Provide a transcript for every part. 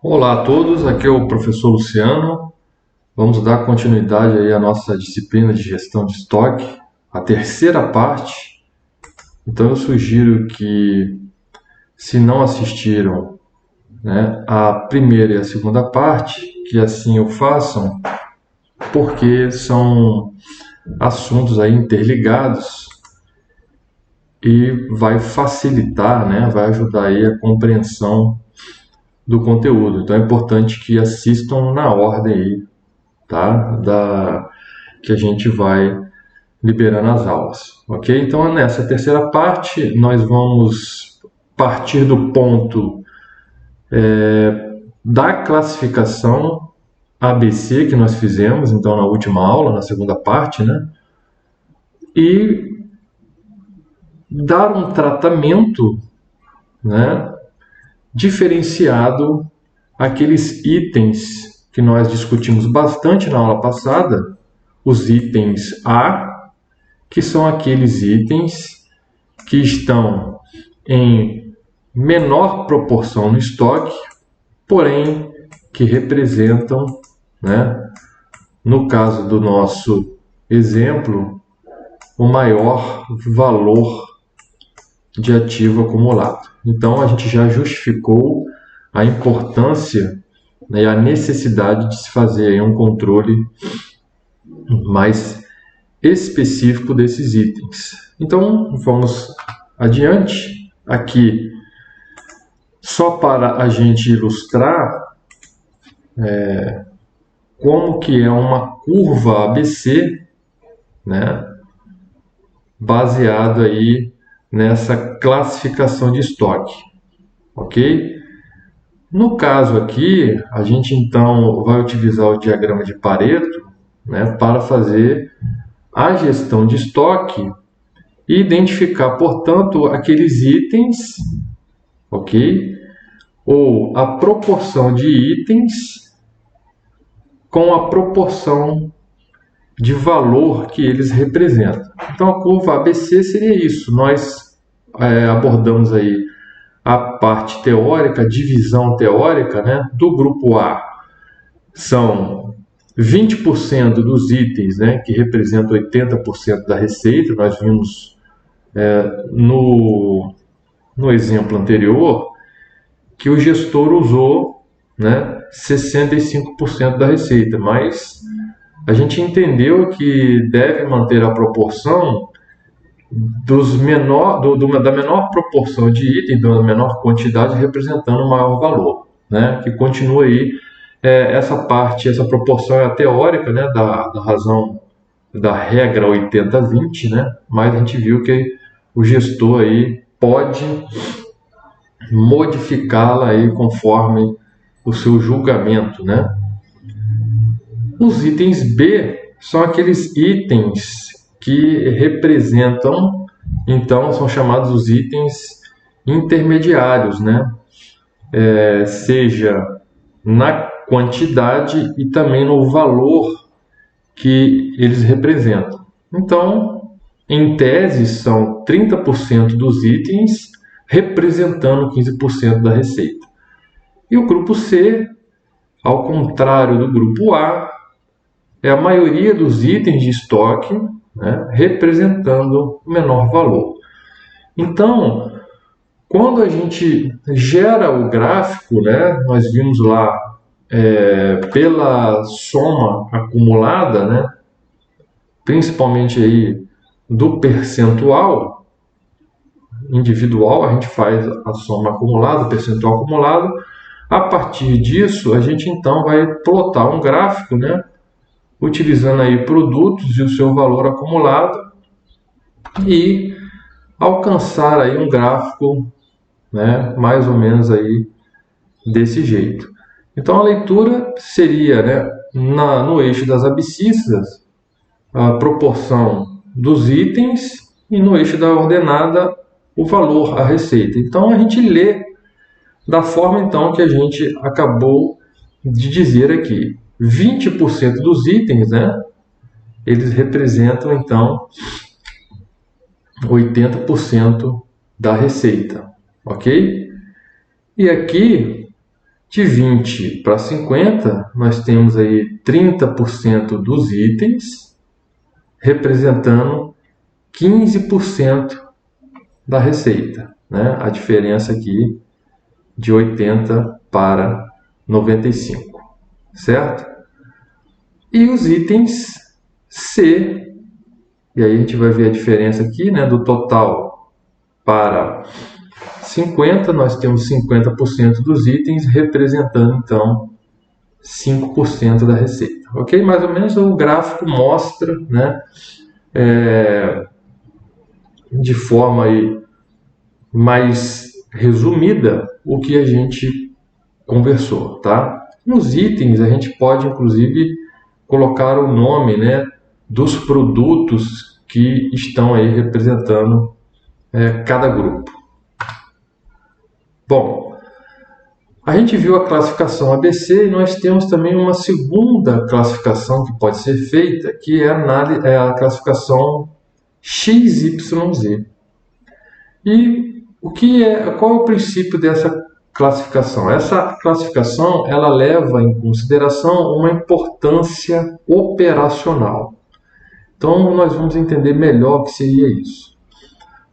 Olá a todos, aqui é o professor Luciano. Vamos dar continuidade aí à nossa disciplina de gestão de estoque, a terceira parte. Então eu sugiro que, se não assistiram, a primeira e a segunda parte, que assim o façam, porque são assuntos aí interligados e vai facilitar, vai ajudar aí a compreensão do conteúdo. Então é importante que assistam na ordem aí, tá? Que a gente vai liberando as aulas, ok? Então, nessa terceira parte, nós vamos partir do ponto da classificação ABC que nós fizemos, então, na última aula, na segunda parte, e dar um tratamento, diferenciado àqueles itens que nós discutimos bastante na aula passada, os itens A, que são aqueles itens que estão em menor proporção no estoque, porém que representam, no caso do nosso exemplo, o maior valor de ativo acumulado. Então a gente já justificou a importância e a necessidade de se fazer um controle mais específico desses itens. Então vamos adiante. Aqui, só para a gente ilustrar como que é uma curva ABC, baseado aí nessa classificação de estoque, ok? No caso aqui, a gente então vai utilizar o diagrama de Pareto, para fazer a gestão de estoque e identificar, portanto, aqueles itens, ok? Ou a proporção de itens com a proporção de valor que eles representam. Então, a curva ABC seria isso. Nós abordamos aí a parte teórica, a divisão teórica, do grupo A. São 20% dos itens, que representam 80% da receita. Nós vimos no exemplo anterior que o gestor usou 65% da receita, mas a gente entendeu que deve manter a proporção da menor proporção de itens, da menor quantidade, representando o maior valor, que continua aí. Essa proporção é a teórica, da razão da regra 80-20, mas a gente viu que o gestor aí pode modificá-la aí conforme o seu julgamento, Os itens B são aqueles itens que representam, então, são chamados os itens intermediários, seja na quantidade e também no valor que eles representam. Então, em tese, são 30% dos itens representando 15% da receita. E o grupo C, ao contrário do grupo A, é a maioria dos itens de estoque, representando o menor valor. Então, quando a gente gera o gráfico, nós vimos lá pela soma acumulada, principalmente aí do percentual individual, a gente faz a soma acumulada, o percentual acumulado. A partir disso, a gente então vai plotar um gráfico, utilizando aí produtos e o seu valor acumulado e alcançar aí um gráfico, mais ou menos aí desse jeito. Então a leitura seria, no eixo das abscissas, a proporção dos itens e no eixo da ordenada o valor, a receita. Então a gente lê da forma então que a gente acabou de dizer aqui. 20% dos itens, eles representam então 80% da receita, ok? E aqui De 20 para 50, nós temos aí 30% dos itens, representando 15% da receita, né? A diferença aqui de 80 para 95, certo? E os itens C, e aí a gente vai ver a diferença aqui, né, do total para 50, nós temos 50% dos itens, representando então 5% da receita, ok? Mais ou menos o gráfico mostra, né, de forma aí mais resumida o que a gente conversou, tá? Nos itens a gente pode inclusive colocar o nome, né, dos produtos que estão aí representando cada grupo. Bom, a gente viu a classificação ABC e nós temos também uma segunda classificação que pode ser feita, que é a classificação XYZ. E qual é o princípio dessa classificação? Essa classificação ela leva em consideração uma importância operacional. Então nós vamos entender melhor o que seria isso.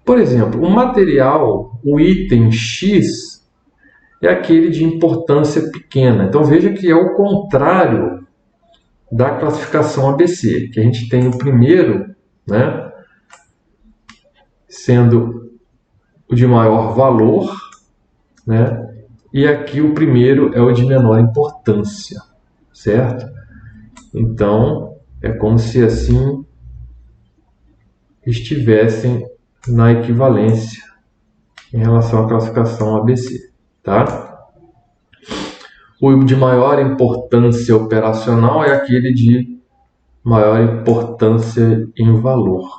Por exemplo, o material, o item X, é aquele de importância pequena. Então veja que é o contrário da classificação ABC, que a gente tem o primeiro, né, sendo o de maior valor, né, e aqui o primeiro é o de menor importância, certo? Então é como se assim estivessem na equivalência em relação à classificação ABC, tá? O de maior importância operacional é aquele de maior importância em valor,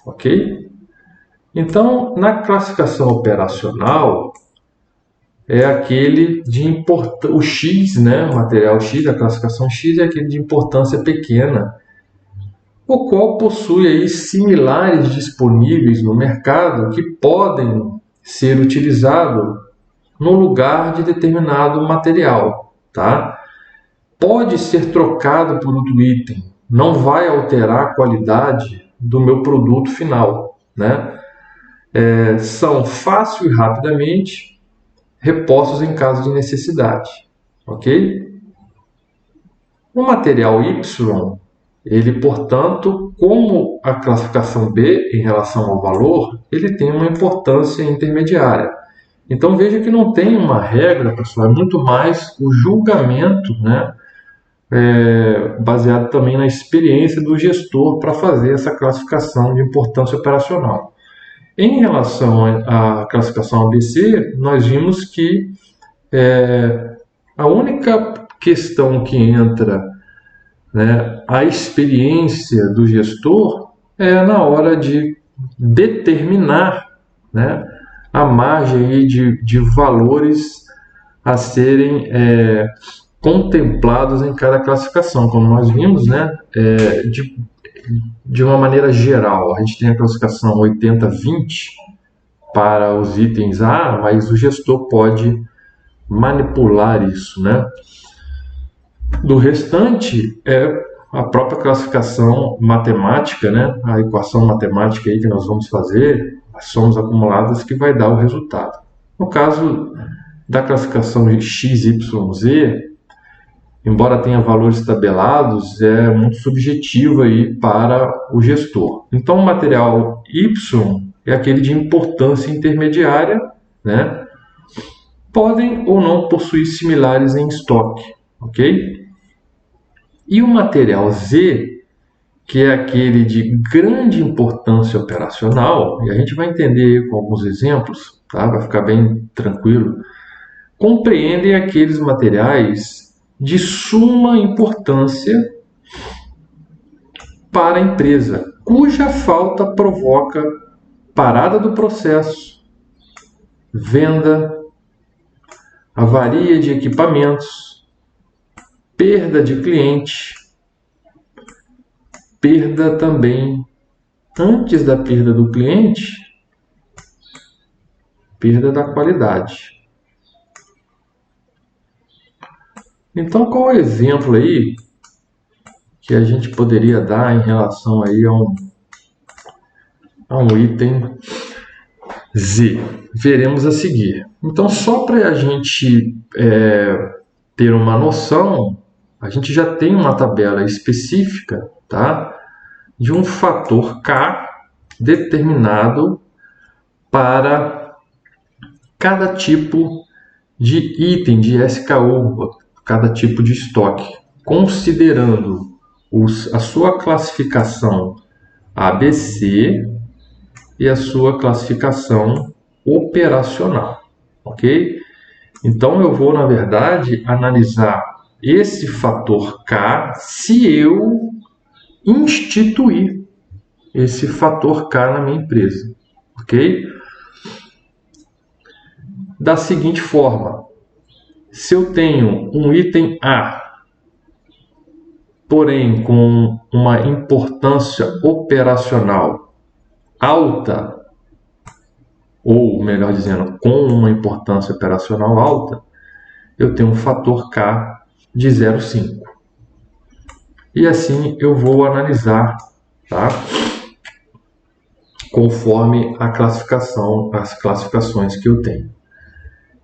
ok? Então, na classificação operacional, é aquele de importância, o X, né, o material X, a classificação X é aquele de importância pequena, o qual possui aí similares disponíveis no mercado que podem ser utilizados no lugar de determinado material, tá? Pode ser trocado por outro item, não vai alterar a qualidade do meu produto final, né? São fácil e rapidamente repostos em caso de necessidade, ok? O material Y, ele, portanto, como a classificação B em relação ao valor, ele tem uma importância intermediária. Então veja que não tem uma regra, pessoal, é muito mais o julgamento, né, baseado também na experiência do gestor para fazer essa classificação de importância operacional. Em relação à classificação ABC, nós vimos que a única questão que entra, né, a experiência do gestor é na hora de determinar, né, a margem de valores a serem contemplados em cada classificação. Como nós vimos, né, de uma maneira geral, a gente tem a classificação 80-20 para os itens A, mas o gestor pode manipular isso, né? Do restante é a própria classificação matemática, né? A equação matemática aí que nós vamos fazer, as somas acumuladas que vai dar o resultado. No caso da classificação de XYZ, embora tenha valores tabelados, é muito subjetivo aí para o gestor. Então o material Y é aquele de importância intermediária, né? Podem ou não possuir similares em estoque, ok? E o material Z, que é aquele de grande importância operacional, e a gente vai entender com alguns exemplos, tá? Vai ficar bem tranquilo, compreendem aqueles materiais de suma importância para a empresa, cuja falta provoca parada do processo, venda, avaria de equipamentos, perda de cliente, perda também, antes da perda do cliente, perda da qualidade. Então, qual é o exemplo aí que a gente poderia dar em relação aí a um item Z? Veremos a seguir. Então, só para a gente ter uma noção, a gente já tem uma tabela específica, tá, de um fator K determinado para cada tipo de item de SKU, cada tipo de estoque, considerando a sua classificação ABC e a sua classificação operacional, ok? Então eu vou, na verdade, analisar esse fator K se eu instituir esse fator K na minha empresa, ok? Da seguinte forma, se eu tenho um item A, porém com uma importância operacional alta, ou melhor dizendo, com uma importância operacional alta, eu tenho um fator K de 0,5. E assim eu vou analisar, tá? Conforme a classificação, as classificações que eu tenho.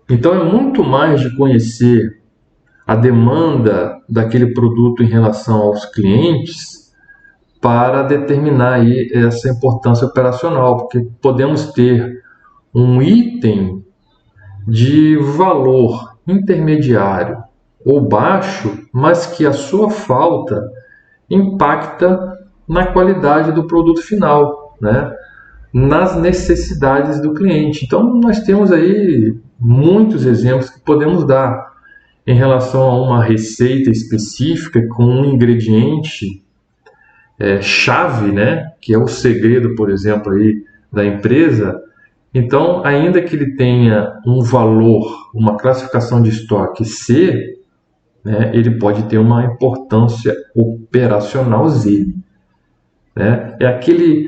Então é muito mais de conhecer a demanda daquele produto em relação aos clientes para determinar aí essa importância operacional, porque podemos ter um item de valor intermediário ou baixo, mas que a sua falta impacta na qualidade do produto final, né? Nas necessidades do cliente. Então, nós temos aí muitos exemplos que podemos dar em relação a uma receita específica com um ingrediente chave, né? Que é o segredo, por exemplo, aí, da empresa. Então, ainda que ele tenha um valor, uma classificação de estoque C, né, ele pode ter uma importância operacional Z. Né? É aquele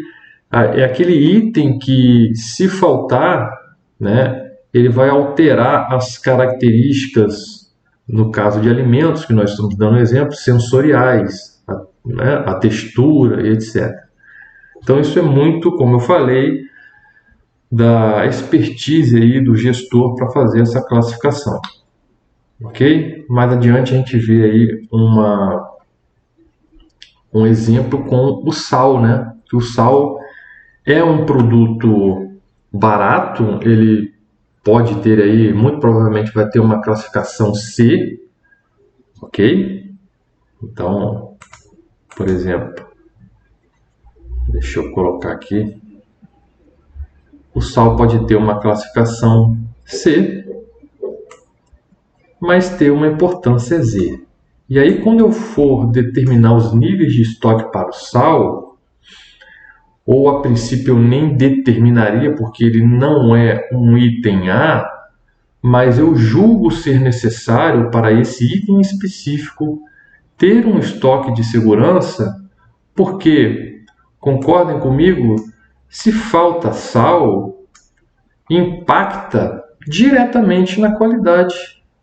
item que, se faltar, né, ele vai alterar as características, no caso de alimentos, que nós estamos dando exemplo, sensoriais, né, a textura, etc. Então, isso é muito, como eu falei, da expertise aí do gestor para fazer essa classificação. Ok? Mais adiante a gente vê aí um exemplo com o sal, né? Que o sal é um produto barato, ele pode ter aí, muito provavelmente vai ter uma classificação C, ok? Então, por exemplo, deixa eu colocar aqui, o sal pode ter uma classificação C, mas ter uma importância Z. E aí, quando eu for determinar os níveis de estoque para o sal, ou a princípio eu nem determinaria, porque ele não é um item A, mas eu julgo ser necessário para esse item específico ter um estoque de segurança, porque, concordem comigo, se falta sal, impacta diretamente na qualidade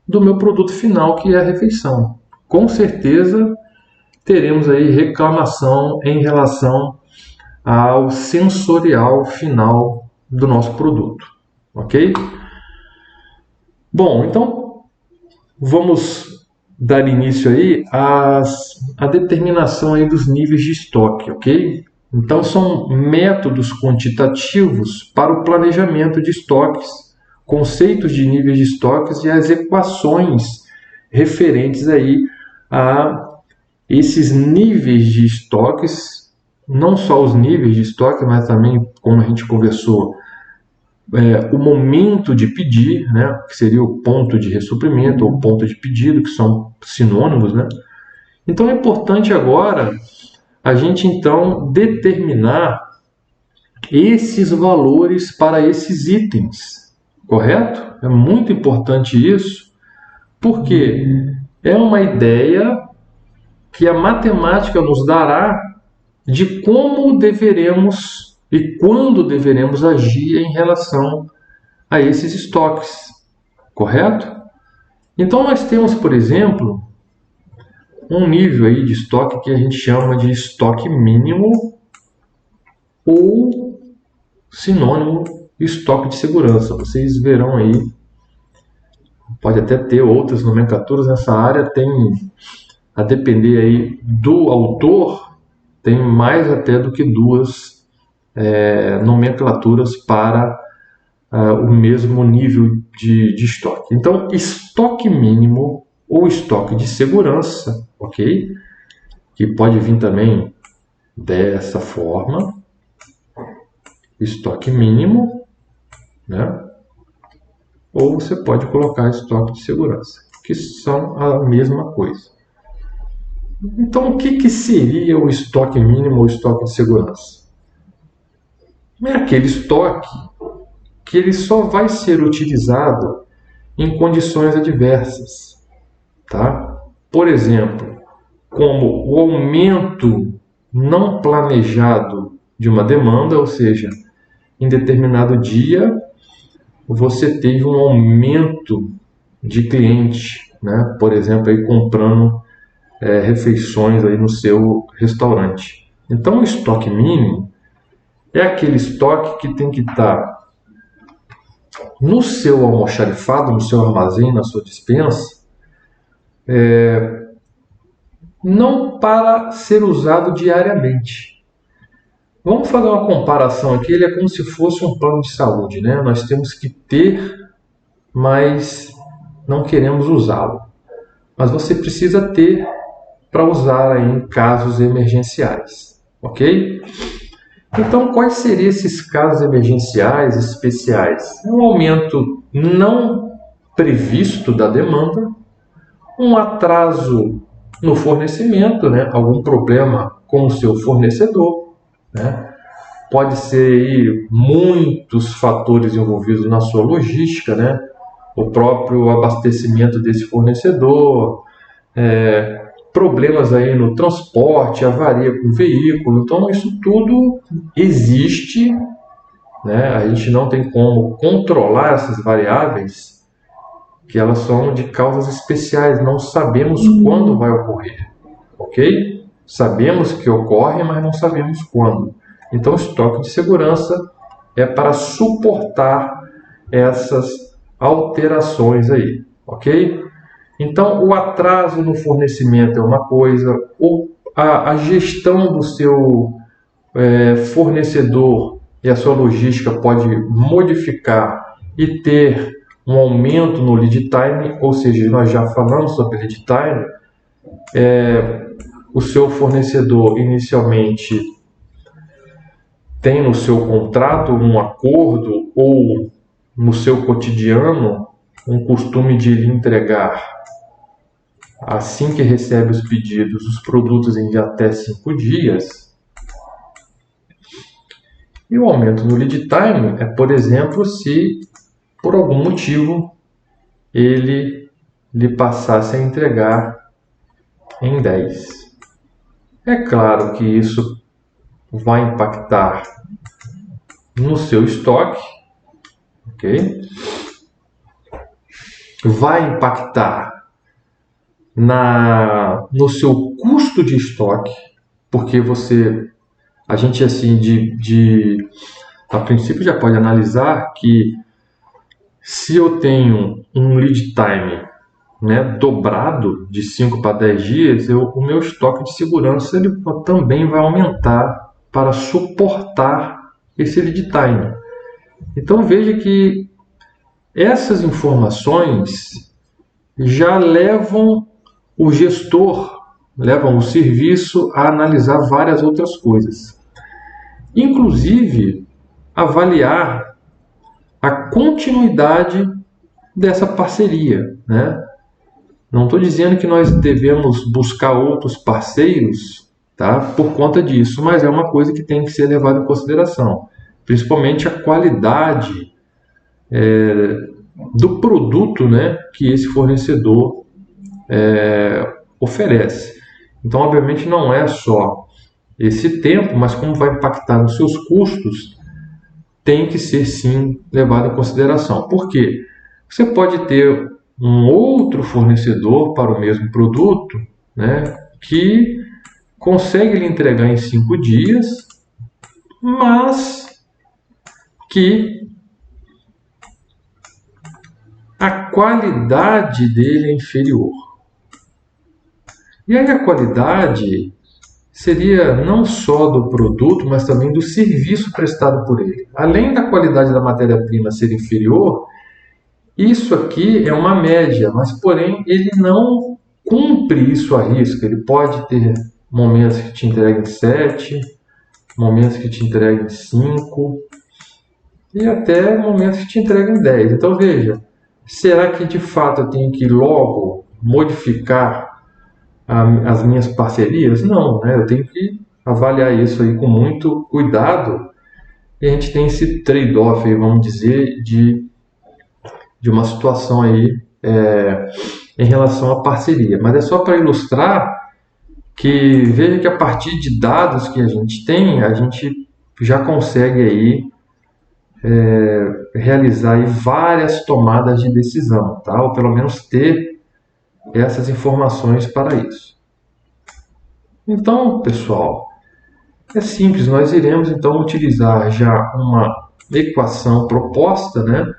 do meu produto final, que é a refeição. Com certeza teremos aí reclamação em relação ao sensorial final do nosso produto, ok? Bom, então vamos dar início aí à determinação aí dos níveis de estoque, ok? Então são métodos quantitativos para o planejamento de estoques, conceitos de níveis de estoques e as equações referentes aí a esses níveis de estoques, não só os níveis de estoque, mas também, como a gente conversou, o momento de pedir, né, que seria o ponto de ressuprimento ou ponto de pedido, que são sinônimos, né? Então é importante agora a gente então determinar esses valores para esses itens, correto? É muito importante isso, porque é uma ideia que a matemática nos dará de como deveremos e quando deveremos agir em relação a esses estoques, correto? Então nós temos, por exemplo, um nível aí de estoque que a gente chama de estoque mínimo ou sinônimo estoque de segurança. Vocês verão aí, pode até ter outras nomenclaturas nessa área, tem, a depender aí do autor, tem mais até do que duas nomenclaturas para o mesmo nível de estoque. Então, estoque mínimo ou estoque de segurança, ok? Que pode vir também dessa forma, estoque mínimo, né? Ou você pode colocar estoque de segurança, que são a mesma coisa. Então, o que seria o estoque mínimo ou estoque de segurança? É aquele estoque que ele só vai ser utilizado em condições adversas, tá? Por exemplo, como o aumento não planejado de uma demanda, ou seja, em determinado dia você teve um aumento de cliente, né? Por exemplo, aí comprando refeições aí no seu restaurante. Então, o estoque mínimo é aquele estoque que tem que estar no seu almoxarifado, no seu armazém, na sua despensa, não para ser usado diariamente. Vamos fazer uma comparação aqui, ele é como se fosse um plano de saúde, né? Nós temos que ter, mas não queremos usá-lo. Mas você precisa ter para usar em casos emergenciais, ok? Então, quais seriam esses casos emergenciais especiais? Um aumento não previsto da demanda, um atraso no fornecimento, né? Algum problema com o seu fornecedor, né? Pode ser aí muitos fatores envolvidos na sua logística, né? O próprio abastecimento desse fornecedor, problemas aí no transporte, avaria com o veículo. Então, isso tudo existe, né? A gente não tem como controlar essas variáveis, que elas são de causas especiais, não sabemos quando vai ocorrer, ok? Sabemos que ocorre, mas não sabemos quando. Então, o estoque de segurança é para suportar essas alterações aí, ok? Então, o atraso no fornecimento é uma coisa, a gestão do seu fornecedor e a sua logística pode modificar e ter um aumento no lead time, ou seja, nós já falamos sobre lead time, o seu fornecedor inicialmente tem no seu contrato um acordo ou no seu cotidiano um costume de lhe entregar, assim que recebe os pedidos, os produtos em até 5 dias. E o aumento no lead time é, por exemplo, se por algum motivo ele lhe passasse a entregar em 10. É claro que isso vai impactar no seu estoque, ok? Vai impactar no seu custo de estoque, porque a gente assim a princípio já pode analisar que se eu tenho um lead time, né, dobrado de 5 para 10 dias, o meu estoque de segurança ele também vai aumentar para suportar esse lead time. Então veja que essas informações já levam o gestor, levam o serviço a analisar várias outras coisas. Inclusive, avaliar a continuidade dessa parceria, né? Não estou dizendo que nós devemos buscar outros parceiros, tá? Por conta disso, mas é uma coisa que tem que ser levada em consideração, principalmente a qualidade do produto, né, que esse fornecedor oferece. Então, obviamente, não é só esse tempo, mas como vai impactar nos seus custos, tem que ser sim levado em consideração. Por quê? Você pode ter um outro fornecedor para o mesmo produto né, que consegue lhe entregar em 5 dias, mas que a qualidade dele é inferior. E aí a qualidade seria não só do produto, mas também do serviço prestado por ele. Além da qualidade da matéria-prima ser inferior, isso aqui é uma média, mas porém ele não cumpre isso à risca. Ele pode ter momentos que te entrega em 7, momentos que te entrega em 5 e até momentos que te entrega em 10. Então veja, será que de fato eu tenho que logo modificar as minhas parcerias? Não, né? Eu tenho que avaliar isso aí com muito cuidado. E a gente tem esse trade-off, vamos dizer, de uma situação aí em relação à parceria. Mas é só para ilustrar que veja que a partir de dados que a gente já consegue aí realizar aí várias tomadas de decisão, tá? Ou pelo menos ter essas informações para isso. Então, pessoal, é simples, nós iremos então utilizar já uma equação proposta, né?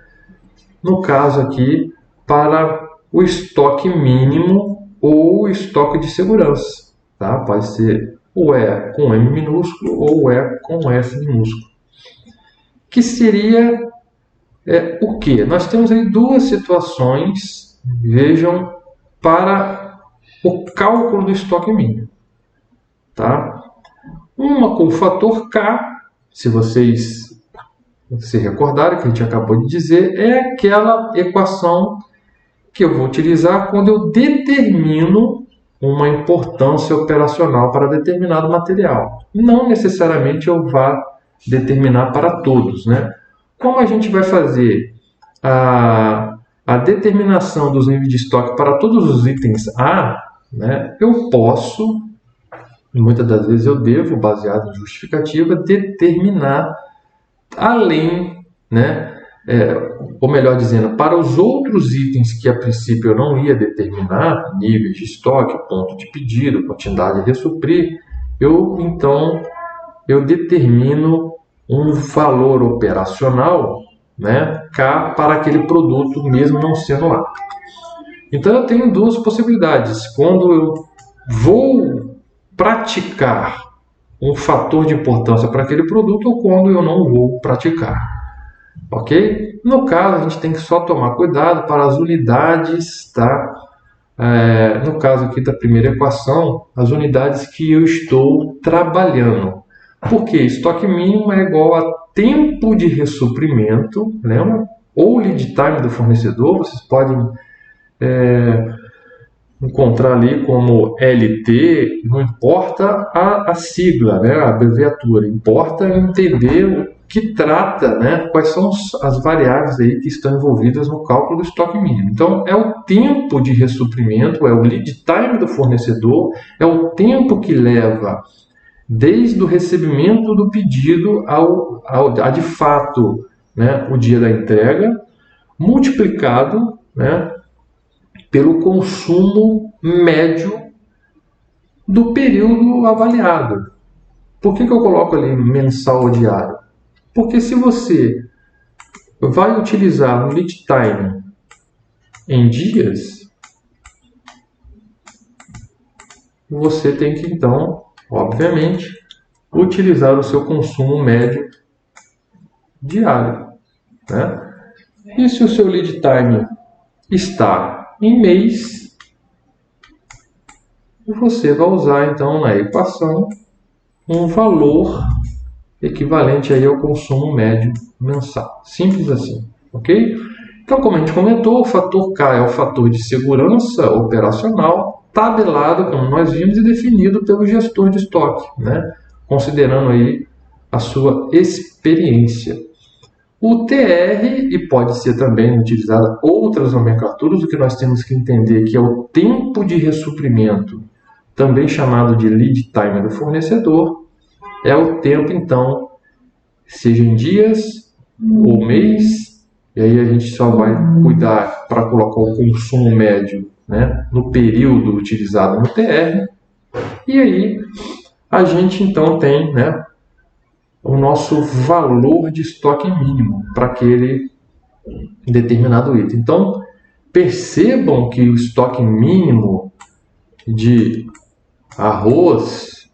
No caso aqui, para o estoque mínimo ou o estoque de segurança, tá? Pode ser o E com M minúsculo ou o E com S minúsculo. Que seria o que? Nós temos aí duas situações, vejam, para o cálculo do estoque mínimo, tá? Uma com o fator K, se vocês se recordarem que a gente acabou de dizer, é aquela equação que eu vou utilizar quando eu determino uma importância operacional para determinado material. Não necessariamente eu vá determinar para todos, né? Como a gente vai fazer a determinação dos níveis de estoque para todos os itens A, né? Eu posso, muitas das vezes eu devo, baseado em justificativa, determinar além, né? Ou melhor dizendo, para os outros itens que a princípio eu não ia determinar, níveis de estoque, ponto de pedido, quantidade a ressuprir, eu determino um valor operacional, né, K, para aquele produto mesmo não sendo A. Então eu tenho duas possibilidades. Quando eu vou praticar um fator de importância para aquele produto ou quando eu não vou praticar. Ok? No caso, a gente tem que só tomar cuidado para as unidades, tá? No caso aqui da primeira equação, as unidades que eu estou trabalhando. Por quê? Estoque mínimo é igual a tempo de ressuprimento, lembra? Ou lead time do fornecedor, vocês podem encontrar ali como LT, não importa a sigla, né, a abreviatura, importa entender o que trata, né, quais são as variáveis aí que estão envolvidas no cálculo do estoque mínimo. Então, é o tempo de ressuprimento, é o lead time do fornecedor, é o tempo que leva desde o recebimento do pedido a de fato, né, o dia da entrega, multiplicado, né, pelo consumo médio do período avaliado. Por que eu coloco ali mensal ou diário? Porque se você vai utilizar um lead time em dias, você tem que então, obviamente, utilizar o seu consumo médio diário, né? E se o seu lead time está em mês, você vai usar então na equação um valor equivalente aí ao consumo médio mensal. Simples assim, ok? Então, como a gente comentou, o fator K é o fator de segurança operacional, tabelado, como nós vimos, e definido pelo gestor de estoque, né? Considerando aí a sua experiência. O TR, e pode ser também utilizada outras nomenclaturas, o que nós temos que entender que é o tempo de ressuprimento, também chamado de lead time do fornecedor, é o tempo, então, seja em dias ou mês, e aí a gente só vai cuidar para colocar o consumo médio né, no período utilizado no TR, e aí a gente então tem, né, o nosso valor de estoque mínimo para aquele determinado item. Então, percebam que o estoque mínimo de arroz,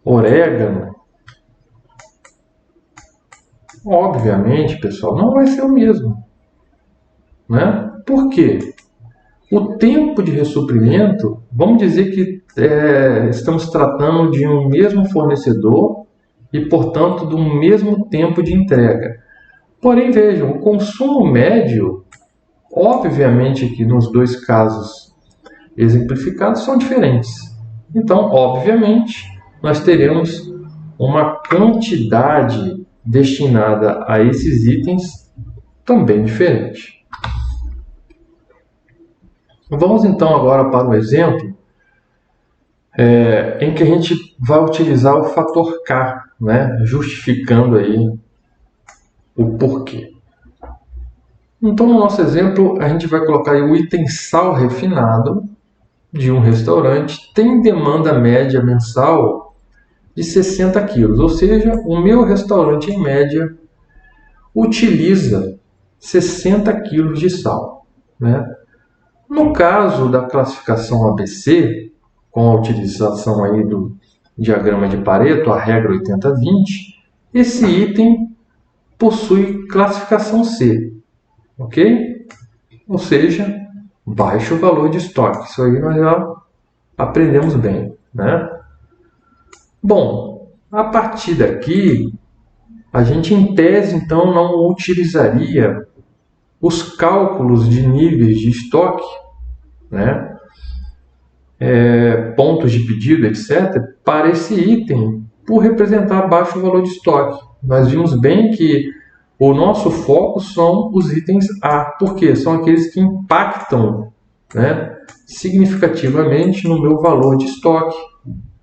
orégano, obviamente, pessoal, não vai ser o mesmo, né? Por quê? O tempo de ressuprimento, vamos dizer que estamos tratando de um mesmo fornecedor e, portanto, do mesmo tempo de entrega. Porém, vejam, o consumo médio, obviamente que nos dois casos exemplificados são diferentes. Então, obviamente, nós teremos uma quantidade destinada a esses itens também diferente. Vamos então agora para um exemplo em que a gente vai utilizar o fator K, né, justificando aí o porquê. Então, no nosso exemplo, a gente vai colocar aí o item sal refinado de um restaurante tem demanda média mensal de 60 quilos, ou seja, o meu restaurante em média utiliza 60 quilos de sal, né? No caso da classificação ABC, com a utilização aí do diagrama de Pareto, a regra 80-20, esse item possui classificação C, ok? Ou seja, baixo valor de estoque. Isso aí nós já aprendemos bem, né? Bom, a partir daqui, a gente em tese então não utilizaria os cálculos de níveis de estoque, né? Pontos de pedido, etc., para esse item, por representar baixo valor de estoque. Nós vimos bem que o nosso foco são os itens A, porque são aqueles que impactam, né, significativamente no meu valor de estoque,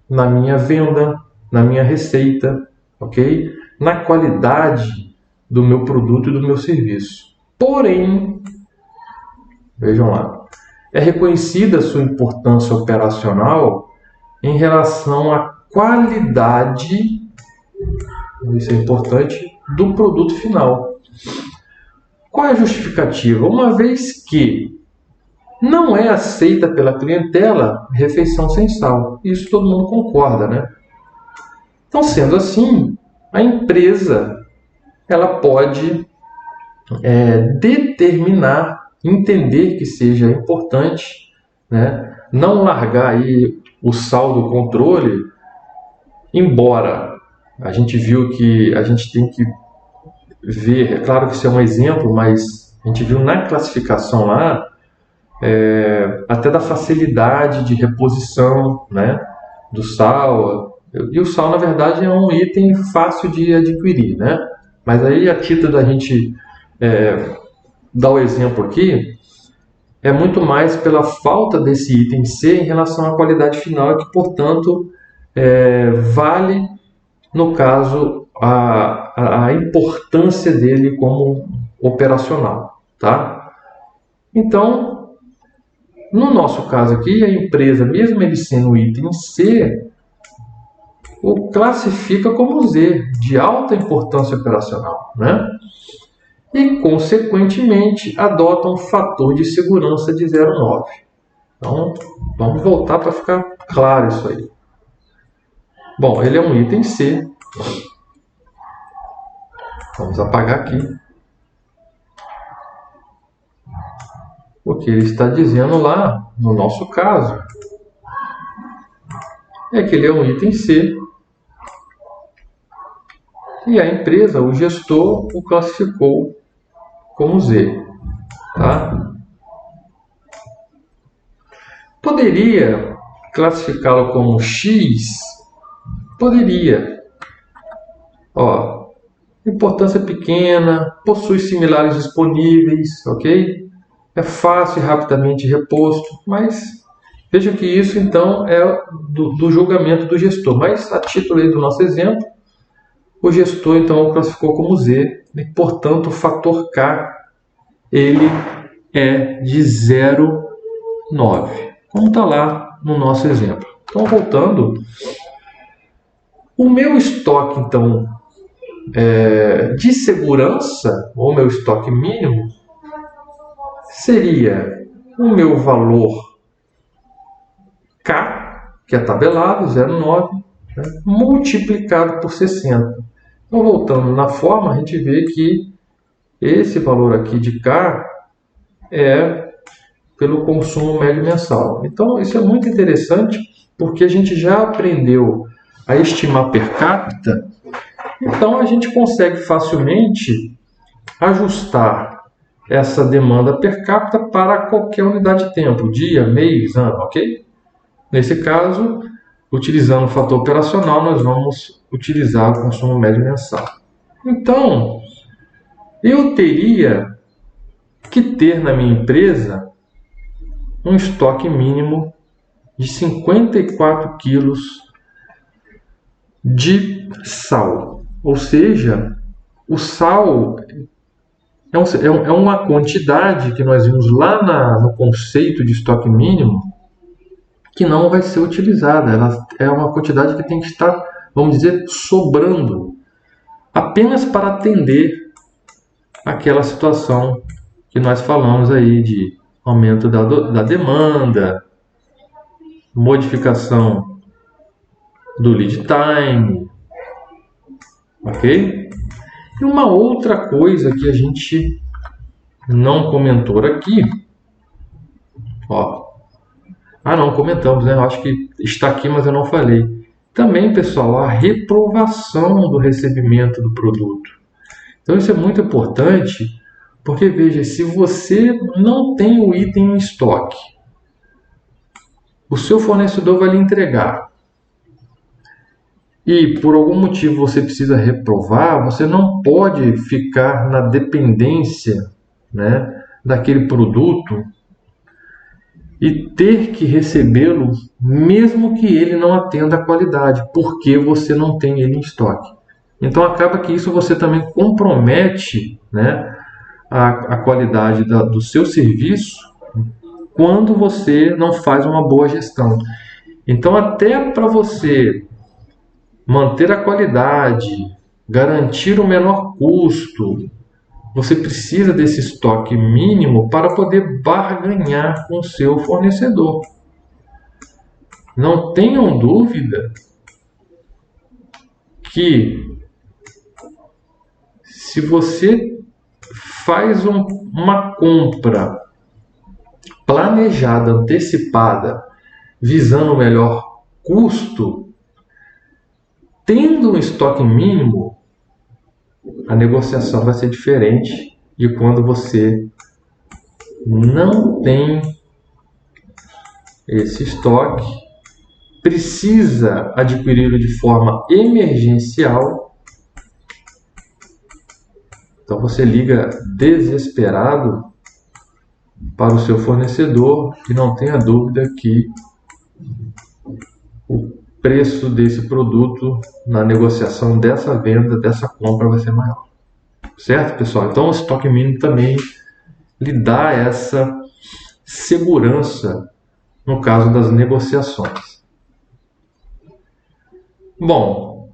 na minha venda, na minha receita, ok? Na qualidade do meu produto e do meu serviço. Porém, vejam lá, é reconhecida a sua importância operacional em relação à qualidade, isso é importante, do produto final. Qual é a justificativa? Uma vez que não é aceita pela clientela refeição sem sal. Isso todo mundo concorda, né? Então, sendo assim, a empresa ela pode determinar, entender que seja importante, né, não largar aí o sal do controle, embora a gente viu que a gente tem que ver, é claro que isso é um exemplo, mas a gente viu na classificação lá, até da facilidade de reposição, né, do sal. E o sal, na verdade, é um item fácil de adquirir, né? Mas aí, a título da gente dar o exemplo aqui, é muito mais pela falta desse item C em relação à qualidade final, e que, portanto, vale, no caso, a importância dele como operacional, tá? Então, no nosso caso aqui, a empresa, mesmo ele sendo o item C, o classifica como Z, de alta importância operacional, né? E, consequentemente, adota um fator de segurança de 0,9. Então, vamos voltar para ficar claro isso aí. Bom, ele é um item C. Vamos apagar aqui. O que ele está dizendo lá, no nosso caso, é que ele é um item C. E a empresa, o gestor, o classificou como Z. Tá? Poderia classificá-lo como X? Poderia. Ó, importância pequena, possui similares disponíveis, ok? É fácil e rapidamente reposto, mas veja que isso então é do julgamento do gestor. Mas a título aí do nosso exemplo, o gestor então o classificou como Z, e, portanto, o fator K ele é de 0,9, como está lá no nosso exemplo. Então, voltando, o meu estoque, então, de segurança, ou meu estoque mínimo, seria o meu valor K, que é tabelado, 0,9, né, multiplicado por 60. Então, voltando na forma, a gente vê que esse valor aqui de K é pelo consumo médio mensal. Então, isso é muito interessante, porque a gente já aprendeu a estimar per capita, então a gente consegue facilmente ajustar essa demanda per capita para qualquer unidade de tempo, dia, mês, ano, ok? Nesse caso, utilizando o fator operacional, nós vamos utilizar o consumo médio mensal. Então, eu teria que ter na minha empresa um estoque mínimo de 54 quilos de sal. Ou seja, o sal é uma quantidade que nós vimos lá no conceito de estoque mínimo que não vai ser utilizada. Ela é uma quantidade que tem que estar, vamos dizer, sobrando, apenas para atender aquela situação que nós falamos aí de aumento da demanda, modificação do lead time, ok? E uma outra coisa que a gente não comentou aqui, não comentamos, né? Eu acho que está aqui, mas eu não falei. Também, pessoal, a reprovação do recebimento do produto. Então isso é muito importante, porque veja, se você não tem o item em estoque, o seu fornecedor vai lhe entregar, e por algum motivo você precisa reprovar, você não pode ficar na dependência, né, daquele produto e ter que recebê-lo mesmo que ele não atenda a qualidade, porque você não tem ele em estoque. Então acaba que isso você também compromete, né, a qualidade do seu serviço quando você não faz uma boa gestão. Então até para você manter a qualidade, garantir o menor custo, você precisa desse estoque mínimo para poder barganhar com o seu fornecedor. Não tenham dúvida que se você faz uma compra planejada, antecipada, visando o melhor custo, tendo um estoque mínimo, a negociação vai ser diferente de quando você não tem esse estoque, precisa adquiri-lo de forma emergencial. Então você liga desesperado para o seu fornecedor e não tenha dúvida que o preço desse produto na negociação dessa venda, dessa compra, vai ser maior. Certo, pessoal? Então o estoque mínimo também lhe dá essa segurança no caso das negociações. Bom,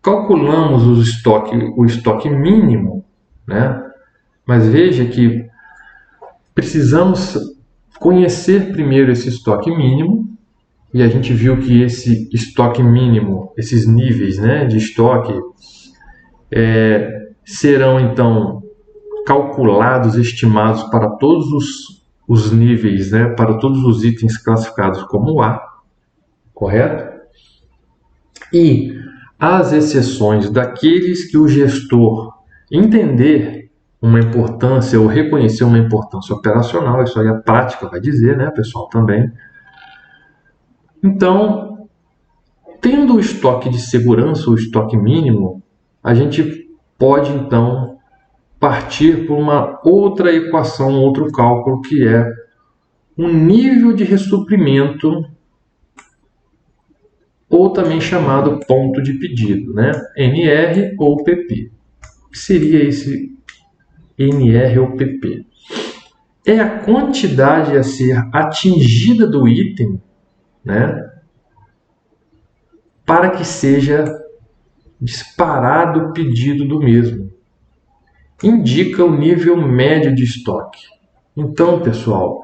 calculamos o estoque mínimo, né? Mas veja que precisamos conhecer primeiro esse estoque mínimo, e a gente viu que esse estoque mínimo, esses níveis, né, de estoque, serão então calculados, estimados para todos os níveis, né, para todos os itens classificados como A, correto? E as exceções daqueles que o gestor entender uma importância ou reconhecer uma importância operacional, isso aí a prática vai dizer, né, pessoal, também. Então, tendo o estoque de segurança, o estoque mínimo, a gente pode então partir por uma outra equação, outro cálculo, que é o nível de ressuprimento ou também chamado ponto de pedido, né? NR ou PP. O que seria esse NR ou PP? É a quantidade a ser atingida do item, né, para que seja disparado o pedido do mesmo. Indica o nível médio de estoque. Então, pessoal,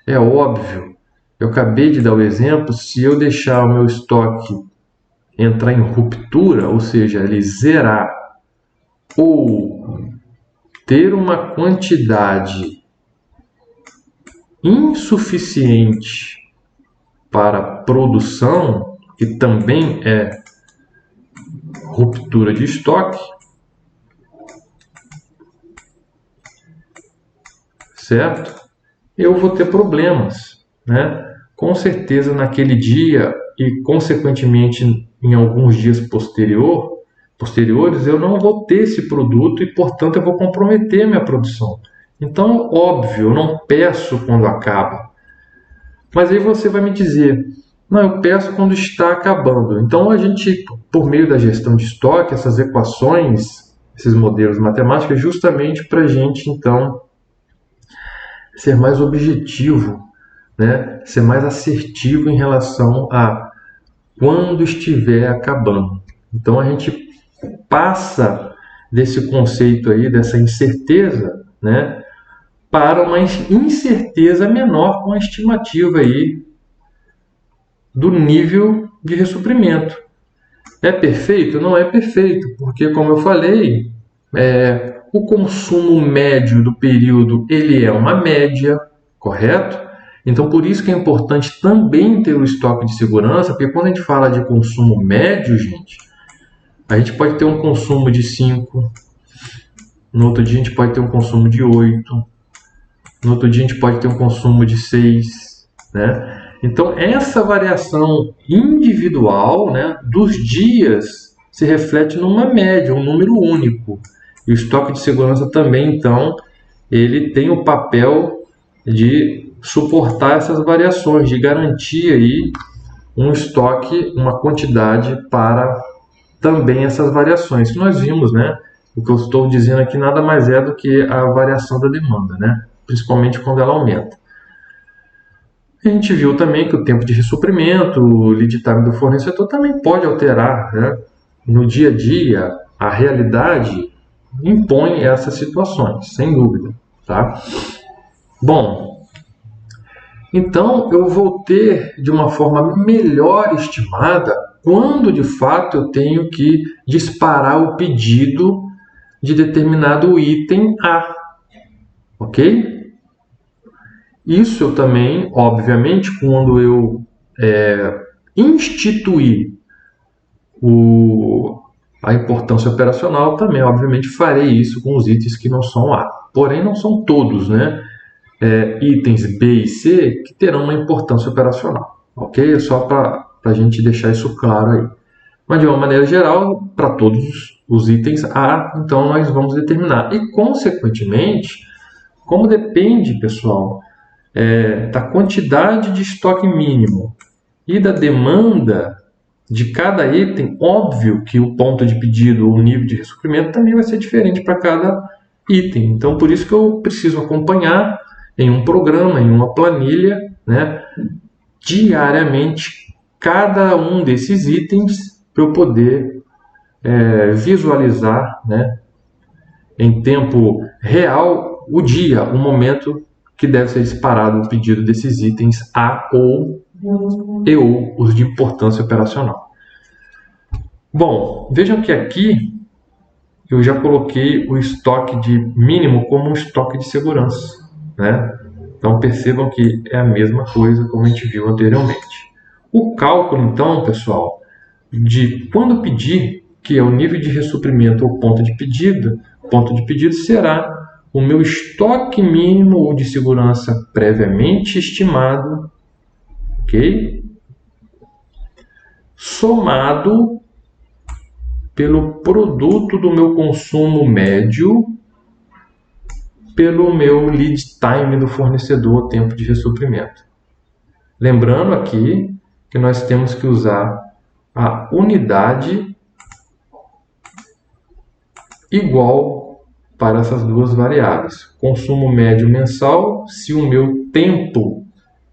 é óbvio, eu acabei de dar o exemplo, se eu deixar o meu estoque entrar em ruptura, ou seja, ele zerar, ou ter uma quantidade insuficiente para produção, que também é ruptura de estoque, certo? Eu vou ter problemas, né? Com certeza naquele dia e consequentemente em alguns dias posteriores eu não vou ter esse produto e portanto eu vou comprometer minha produção. Então, óbvio, eu não peço quando acaba. Mas aí você vai me dizer, não, eu peço quando está acabando. Então a gente, por meio da gestão de estoque, essas equações, esses modelos matemáticos, justamente para a gente então ser mais objetivo, né? Ser mais assertivo em relação a quando estiver acabando. Então a gente passa desse conceito aí, dessa incerteza, né, para uma incerteza menor com a estimativa aí do nível de ressuprimento. É perfeito? Não é perfeito, porque como eu falei, o consumo médio do período ele é uma média, correto? Então por isso que é importante também ter o estoque de segurança, porque quando a gente fala de consumo médio, gente, a gente pode ter um consumo de 5, no outro dia a gente pode ter um consumo de 8, no outro dia a gente pode ter um consumo de 6, né? Então essa variação individual, né, dos dias se reflete numa média, um número único. E o estoque de segurança também, então, ele tem o papel de suportar essas variações, de garantir aí um estoque, uma quantidade para também essas variações que nós vimos, né? O que eu estou dizendo aqui nada mais é do que a variação da demanda, né? Principalmente quando ela aumenta. A gente viu também que o tempo de ressuprimento, o lead time do fornecedor também pode alterar, né? No dia a dia, a realidade impõe essas situações, sem dúvida, tá? Bom, então eu vou ter de uma forma melhor estimada quando de fato eu tenho que disparar o pedido de determinado item A, ok? Isso eu também, obviamente, quando eu instituir a importância operacional, também, obviamente, farei isso com os itens que não são A. Porém, não são todos, né? Itens B e C que terão uma importância operacional, ok? Só para a gente deixar isso claro aí. Mas, de uma maneira geral, para todos os itens A, então nós vamos determinar. E, consequentemente, como depende, pessoal, da quantidade de estoque mínimo e da demanda de cada item, óbvio que o ponto de pedido ou o nível de ressuprimento também vai ser diferente para cada item. Então, por isso que eu preciso acompanhar em um programa, em uma planilha, né, diariamente, cada um desses itens para eu poder visualizar, né, em tempo real o dia, o momento que deve ser disparado o pedido desses itens A ou os de importância operacional. Bom, vejam que aqui eu já coloquei o estoque de mínimo como um estoque de segurança, né? Então percebam que é a mesma coisa como a gente viu anteriormente. O cálculo, então, pessoal, de quando pedir, que é o nível de ressuprimento ou ponto de pedido será o meu estoque mínimo ou de segurança previamente estimado, ok? Somado pelo produto do meu consumo médio pelo meu lead time do fornecedor, tempo de ressuprimento. Lembrando aqui que nós temos que usar a unidade igual para essas duas variáveis. Consumo médio mensal, se o meu tempo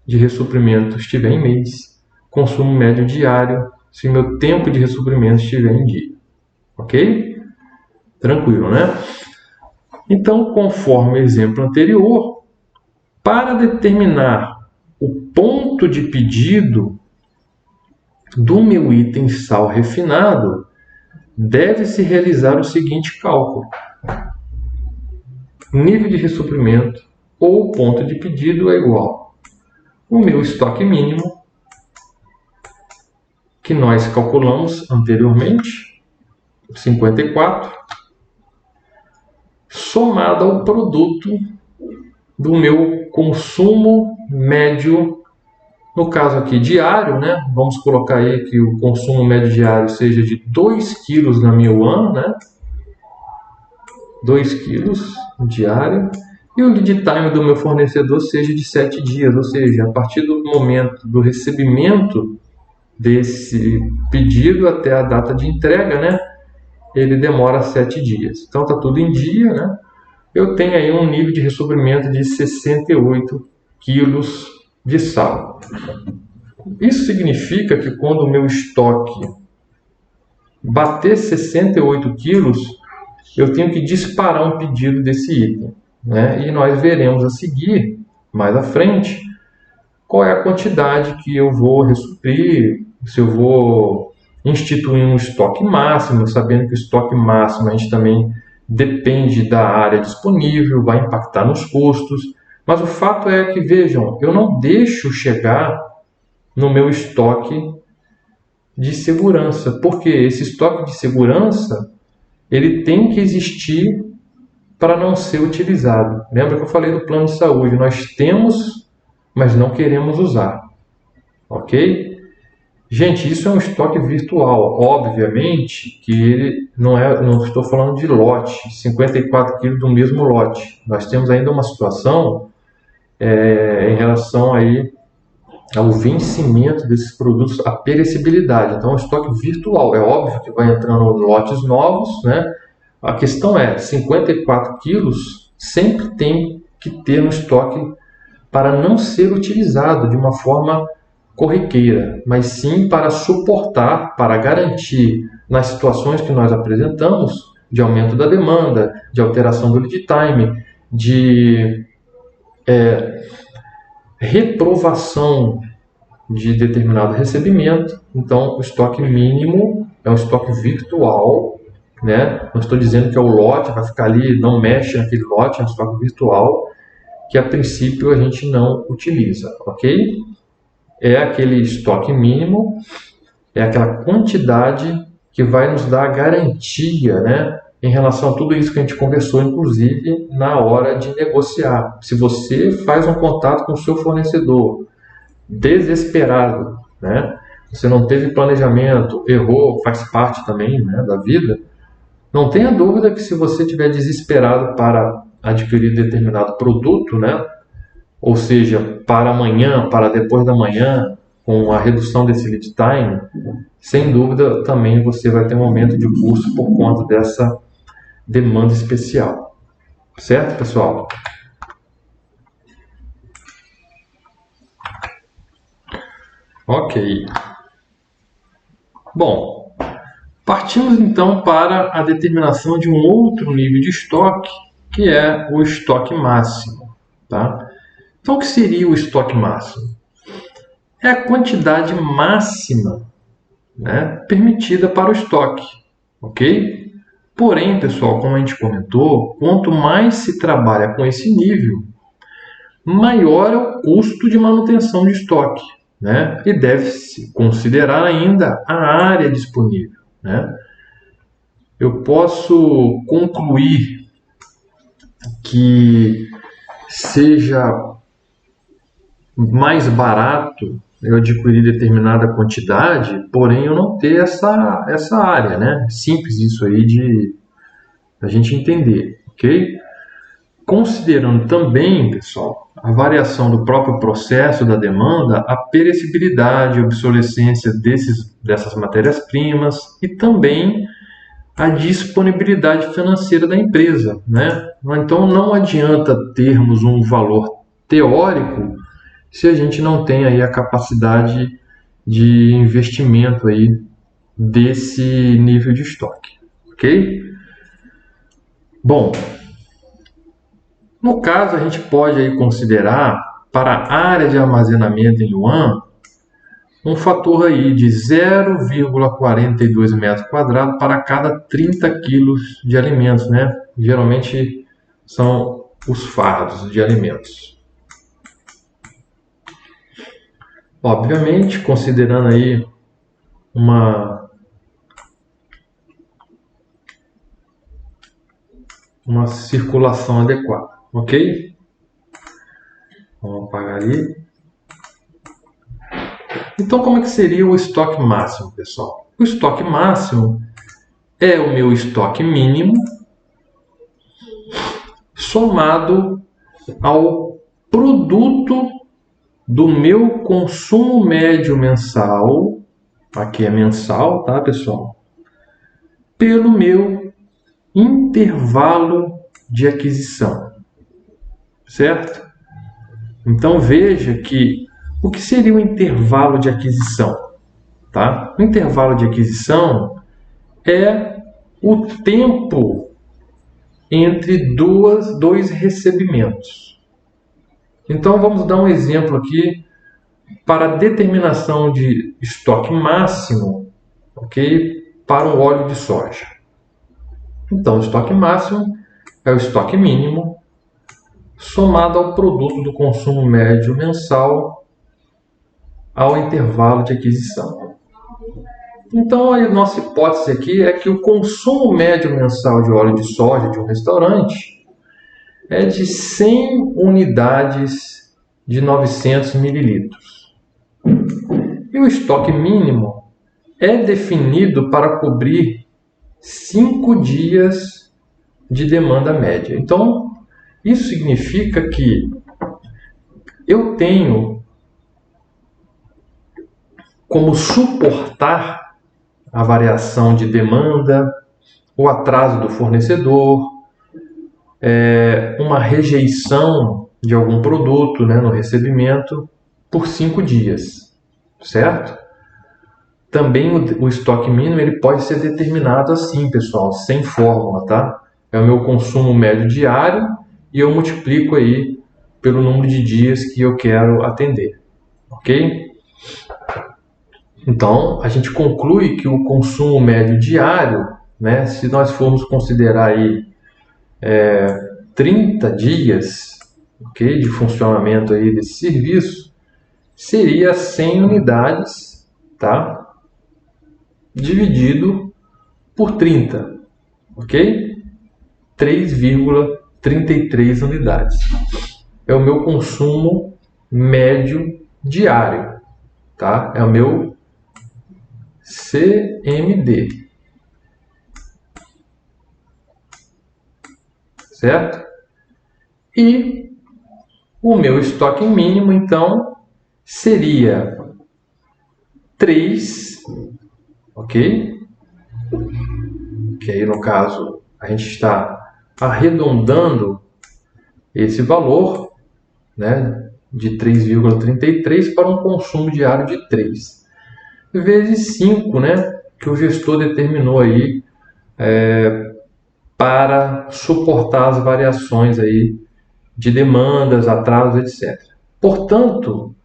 de ressuprimento estiver em mês. Consumo médio diário, se o meu tempo de ressuprimento estiver em dia. Ok? Tranquilo, né? Então, conforme o exemplo anterior, para determinar o ponto de pedido do meu item sal refinado, deve-se realizar o seguinte cálculo: nível de ressuprimento ou ponto de pedido é igual ao meu estoque mínimo, que nós calculamos anteriormente, 54, somado ao produto do meu consumo médio, no caso aqui diário, né? Vamos colocar aí que o consumo médio diário seja de 2 kg na meu ano, né? 2 kg diário, e o lead time do meu fornecedor seja de 7 dias, ou seja, a partir do momento do recebimento desse pedido até a data de entrega, né? Ele demora 7 dias. Então está tudo em dia, né? Eu tenho aí um nível de ressuprimento de 68 quilos de sal. Isso significa que quando o meu estoque bater 68 quilos, eu tenho que disparar um pedido desse item, né? E nós veremos a seguir, mais à frente, qual é a quantidade que eu vou ressuprir, se eu vou instituir um estoque máximo, sabendo que o estoque máximo a gente também depende da área disponível, vai impactar nos custos. Mas o fato é que, vejam, eu não deixo chegar no meu estoque de segurança, porque esse estoque de segurança ele tem que existir para não ser utilizado. Lembra que eu falei do plano de saúde? Nós temos, mas não queremos usar. Ok? Gente, isso é um estoque virtual. Obviamente que ele não estou falando de lote, 54 quilos do mesmo lote. Nós temos ainda uma situação em relação aí ao vencimento desses produtos, a perecibilidade. Então, é um estoque virtual. É óbvio que vai entrando lotes novos, né? A questão é, 54 quilos sempre tem que ter no estoque para não ser utilizado de uma forma corriqueira, mas sim para suportar, para garantir nas situações que nós apresentamos, de aumento da demanda, de alteração do lead time, de reprovação de determinado recebimento. Então, o estoque mínimo é um estoque virtual, né? Não estou dizendo que é o lote, vai ficar ali, não mexe naquele lote, é um estoque virtual, que a princípio a gente não utiliza, ok? É aquele estoque mínimo, é aquela quantidade que vai nos dar a garantia, né, em relação a tudo isso que a gente conversou, inclusive na hora de negociar. Se você faz um contato com o seu fornecedor desesperado, né, você não teve planejamento, errou, faz parte também, né, da vida, não tenha dúvida que se você estiver desesperado para adquirir determinado produto, né, ou seja, para amanhã, para depois da manhã, com a redução desse lead time, sem dúvida também você vai ter um aumento de custo por conta dessa demanda especial. Certo, pessoal? Ok. Bom, partimos então para a determinação de um outro nível de estoque, que é o estoque máximo. Tá? Então, o que seria o estoque máximo? É a quantidade máxima, né, permitida para o estoque, ok? Porém, pessoal, como a gente comentou, quanto mais se trabalha com esse nível, maior é o custo de manutenção de estoque, né? E deve-se considerar ainda a área disponível, né? Eu posso concluir que seja mais barato eu adquirir determinada quantidade, porém eu não ter essa área, né? Simples isso aí de a gente entender, ok? Considerando também, pessoal, a variação do próprio processo da demanda, a perecibilidade, a obsolescência dessas matérias-primas e também a disponibilidade financeira da empresa, né? Então não adianta termos um valor teórico se a gente não tem aí a capacidade de investimento aí desse nível de estoque, ok? Bom, no caso a gente pode aí considerar para a área de armazenamento em yuan um fator aí de 0,42 metros quadrados para cada 30 quilos de alimentos, né? Geralmente são os fardos de alimentos. Obviamente, considerando aí uma circulação adequada, ok? Vamos apagar ali. Então, como é que seria o estoque máximo, pessoal? O estoque máximo é o meu estoque mínimo somado ao produto do meu consumo médio mensal, aqui é mensal, tá, pessoal? Pelo meu intervalo de aquisição, certo? Então veja que o que seria o intervalo de aquisição, tá? O intervalo de aquisição é o tempo entre dois recebimentos. Então vamos dar um exemplo aqui para a determinação de estoque máximo, ok? Para o óleo de soja. Então, o estoque máximo é o estoque mínimo somado ao produto do consumo médio mensal ao intervalo de aquisição. Então, a nossa hipótese aqui é que o consumo médio mensal de óleo de soja de um restaurante é de 100 unidades de 900 mililitros. E o estoque mínimo é definido para cobrir 5 dias de demanda média. Então, isso significa que eu tenho como suportar a variação de demanda, o atraso do fornecedor, uma rejeição de algum produto, né, no recebimento por 5 dias, certo? Também o estoque mínimo ele pode ser determinado assim, pessoal, sem fórmula, tá? É o meu consumo médio diário e eu multiplico aí pelo número de dias que eu quero atender, ok? Então, a gente conclui que o consumo médio diário, né, se nós formos considerar aí 30 dias, ok, de funcionamento aí desse serviço, seria 100 unidades, tá? Dividido por 30, ok? 3,33 unidades. É o meu consumo médio diário, tá? É o meu CMD, certo? E o meu estoque mínimo, então, seria 3, ok? Que aí, no caso, a gente está arredondando esse valor, né, de 3,33 para um consumo diário de 3. Vezes 5, né, que o gestor determinou aí para suportar as variações aí de demandas, atrasos, etc. Portanto,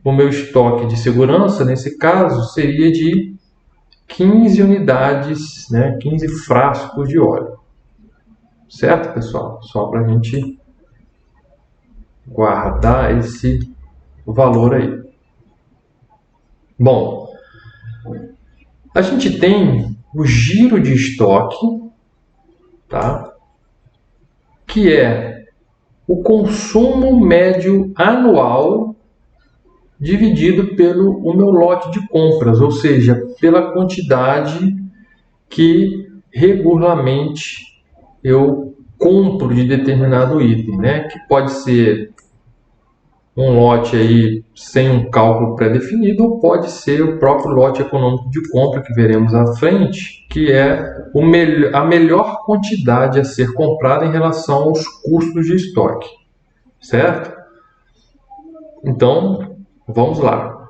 o meu estoque de segurança, nesse caso, seria de 15 unidades, né, 15 frascos de óleo. Certo, pessoal? Só para a gente guardar esse valor aí. Bom, a gente tem o giro de estoque, tá? Que é o consumo médio anual dividido pelo o meu lote de compras, ou seja, pela quantidade que regularmente eu compro de determinado item, né? Que pode ser um lote aí sem um cálculo pré-definido, ou pode ser o próprio lote econômico de compra que veremos à frente, que é a melhor quantidade a ser comprada em relação aos custos de estoque, certo? Então, vamos lá.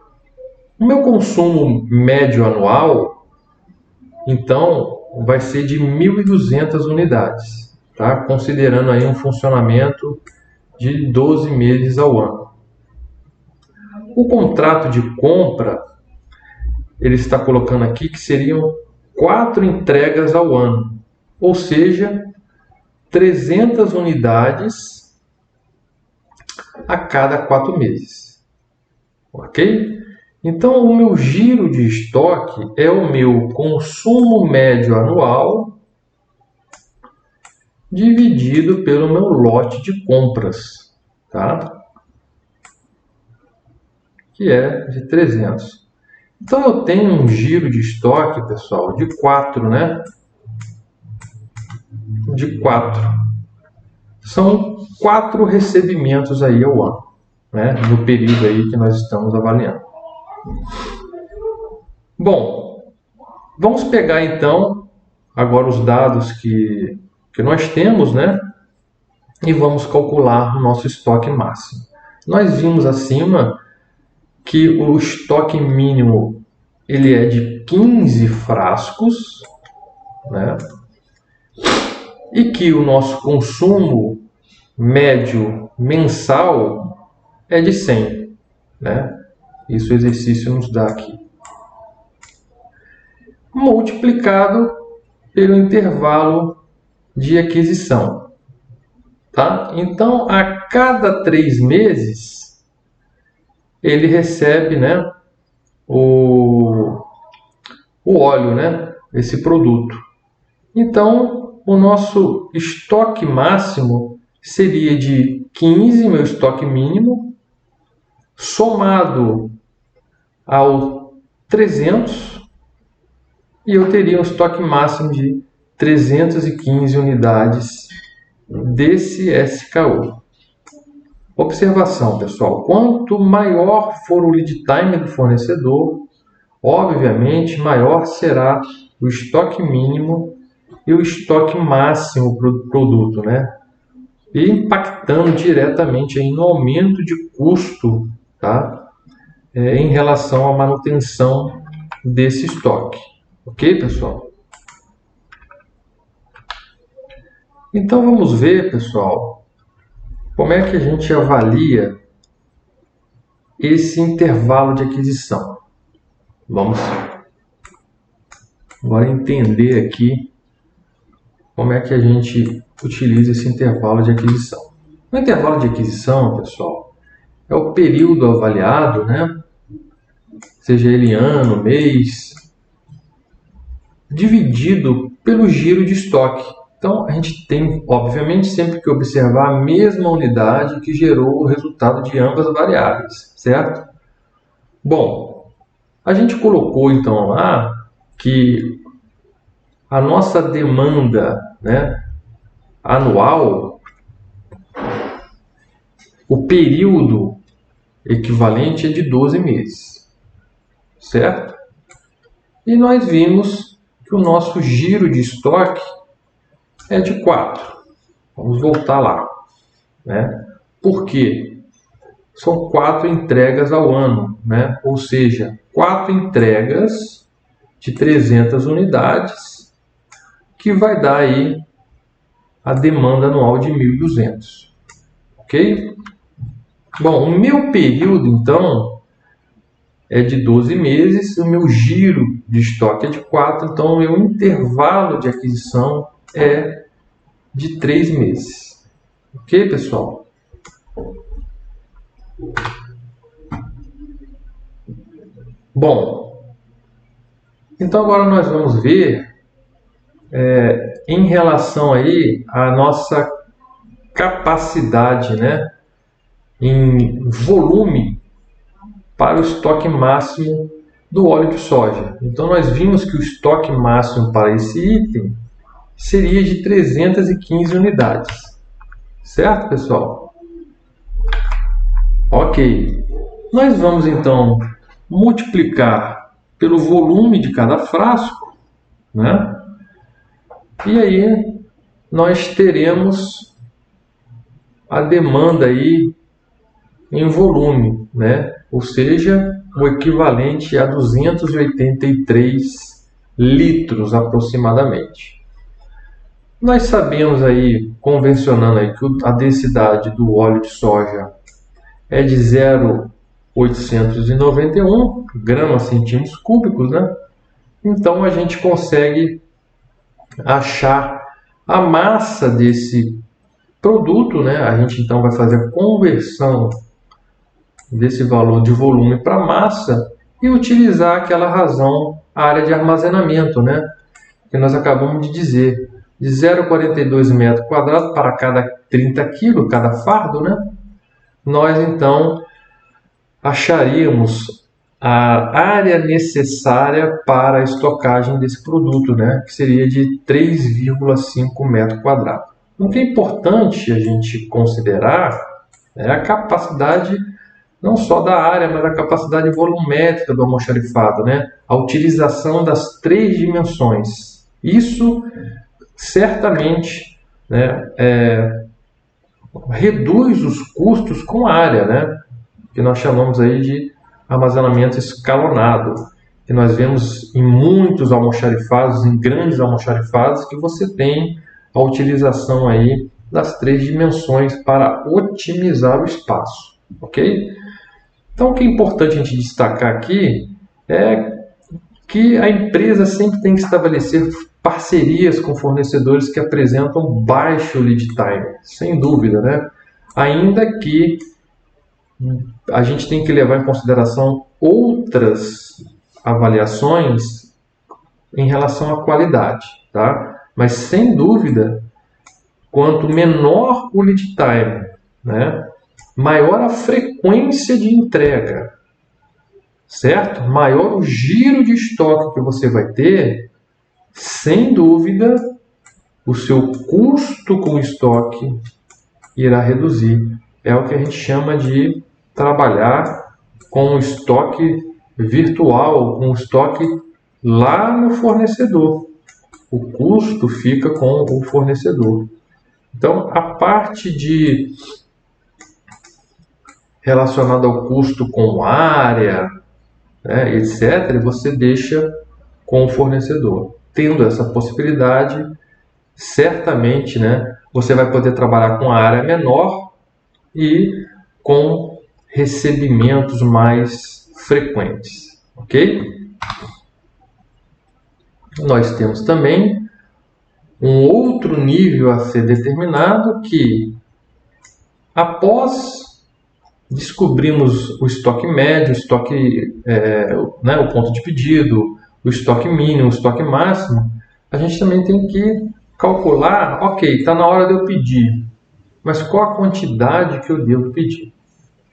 O meu consumo médio anual, então, vai ser de 1.200 unidades, tá? Considerando aí um funcionamento de 12 meses ao ano. O contrato de compra, ele está colocando aqui que seriam 4 entregas ao ano, ou seja, 300 unidades a cada 4 meses. Ok? Então, o meu giro de estoque é o meu consumo médio anual dividido pelo meu lote de compras, tá? Que é de 300. Então, eu tenho um giro de estoque, pessoal, de 4, né? De 4. São 4 recebimentos aí ao ano, né? No período aí que nós estamos avaliando. Bom, vamos pegar então agora os dados que nós temos, né? E vamos calcular o nosso estoque máximo. Nós vimos acima que o estoque mínimo ele é de 15 frascos, né? E que o nosso consumo médio mensal é de 100, né? Isso o exercício nos dá aqui. Multiplicado pelo intervalo de aquisição, tá? Então, a cada 3 meses, ele recebe, né, o óleo, né, esse produto. Então, o nosso estoque máximo seria de 15, meu estoque mínimo, somado ao 300, e eu teria um estoque máximo de 315 unidades desse SKU. Observação, pessoal: quanto maior for o lead time do fornecedor, obviamente maior será o estoque mínimo e o estoque máximo do produto, né? E impactando diretamente aí no aumento de custo, tá? Em relação à manutenção desse estoque. Ok, pessoal? Então vamos ver, pessoal, como é que a gente avalia esse intervalo de aquisição. Vamos agora entender aqui como é que a gente utiliza esse intervalo de aquisição. O intervalo de aquisição, pessoal, é o período avaliado, né? Seja ele ano, mês, dividido pelo giro de estoque. Então, a gente tem, obviamente, sempre que observar a mesma unidade que gerou o resultado de ambas variáveis, certo? Bom, a gente colocou, então, lá que a nossa demanda, né, anual, o período equivalente é de 12 meses, certo? E nós vimos que o nosso giro de estoque é de 4. Vamos voltar lá, né? Por quê? São 4 entregas ao ano, né? Ou seja, 4 entregas de 300 unidades, que vai dar aí a demanda anual de 1.200. Ok? Bom, o meu período, então, é de 12 meses, o meu giro de estoque é de 4, então o meu intervalo de aquisição é de 3 meses. Ok, pessoal? Bom, então agora nós vamos ver em relação aí à nossa capacidade, né, em volume para o estoque máximo do óleo de soja. Então nós vimos que o estoque máximo para esse item seria de 315 unidades. Certo, pessoal? Ok, nós vamos então multiplicar pelo volume de cada frasco, né? E aí nós teremos a demanda aí em volume, né? Ou seja, o equivalente a 283 litros aproximadamente. Nós sabemos aí, convencionando aí, que a densidade do óleo de soja é de 0,891 gramas centímetros cúbicos, né? Então a gente consegue achar a massa desse produto, né? A gente então vai fazer a conversão desse valor de volume para massa e utilizar aquela razão área de armazenamento, né? Que nós acabamos de dizer, de 0,42 metros quadrados para cada 30 quilos, cada fardo, né? Nós então acharíamos a área necessária para a estocagem desse produto, né? Que seria de 3,5 metros quadrados. O que é importante a gente considerar é a capacidade não só da área, mas a capacidade volumétrica do almoxarifado, né? A utilização das 3 dimensões. Isso certamente, né, reduz os custos com a área, né? Que nós chamamos aí de armazenamento escalonado, que nós vemos em muitos almoxarifados, em grandes almoxarifados, que você tem a utilização aí das 3 dimensões para otimizar o espaço, ok? Então, o que é importante a gente destacar aqui é que a empresa sempre tem que estabelecer parcerias com fornecedores que apresentam baixo lead time, sem dúvida, né? Ainda que a gente tem que levar em consideração outras avaliações em relação à qualidade, tá? Mas sem dúvida, quanto menor o lead time, né, maior a frequência de entrega, certo? Maior o giro de estoque que você vai ter, sem dúvida, o seu custo com estoque irá reduzir. É o que a gente chama de trabalhar com o estoque virtual, com o estoque lá no fornecedor. O custo fica com o fornecedor. Então, a parte de relacionada ao custo com área, né, etc., você deixa com o fornecedor. Tendo essa possibilidade, certamente, né, você vai poder trabalhar com a área menor e com recebimentos mais frequentes, ok? Nós temos também um outro nível a ser determinado que, após descobrimos o estoque médio, o estoque, né, o ponto de pedido, o estoque mínimo, o estoque máximo, a gente também tem que calcular, ok, está na hora de eu pedir, mas qual a quantidade que eu devo pedir,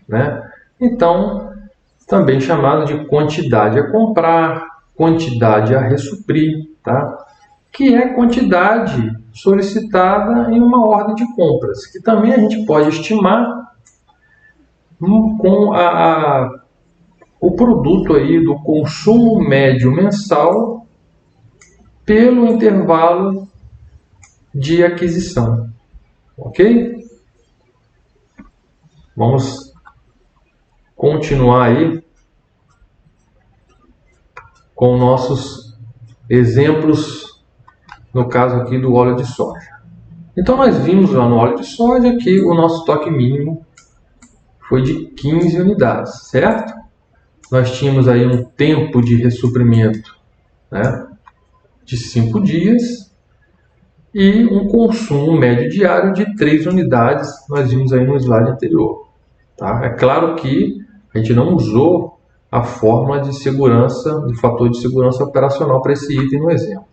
né? Então, também chamado de quantidade a comprar, quantidade a ressuprir, tá? Que é quantidade solicitada em uma ordem de compras, que também a gente pode estimar com o produto aí do consumo médio mensal pelo intervalo de aquisição, ok? Vamos continuar aí com nossos exemplos, no caso aqui do óleo de soja. Então nós vimos lá no óleo de soja que o nosso estoque mínimo foi de 15 unidades, certo? Nós tínhamos aí um tempo de ressuprimento, né, de 5 dias e um consumo médio diário de 3 unidades, nós vimos aí no slide anterior. Tá? É claro que a gente não usou a fórmula de segurança, de fator de segurança operacional para esse item no exemplo.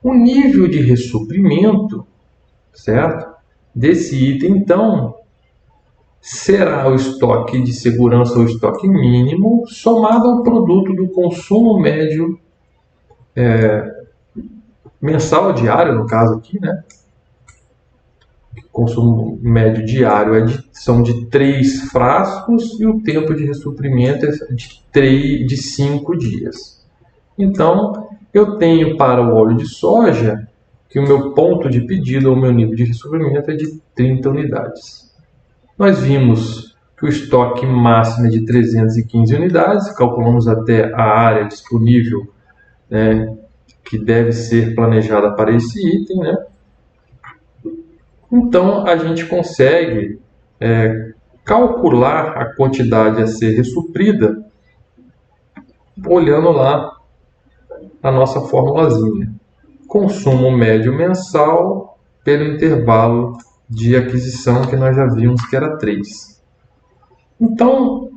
O nível de ressuprimento, certo, desse item, então, será o estoque de segurança ou estoque mínimo somado ao produto do consumo médio mensal, diário, no caso aqui, né? consumo médio diário são de 3 frascos e o tempo de ressuprimento é de 5 dias. Então, eu tenho para o óleo de soja que o meu ponto de pedido ou o meu nível de ressuprimento é de 30 unidades. Nós vimos que o estoque máximo é de 315 unidades, calculamos até a área disponível, né, que deve ser planejada para esse item, né? Então, a gente consegue calcular a quantidade a ser ressuprida olhando lá a nossa formulazinha. Consumo médio mensal pelo intervalo de aquisição que nós já vimos que era 3. Então,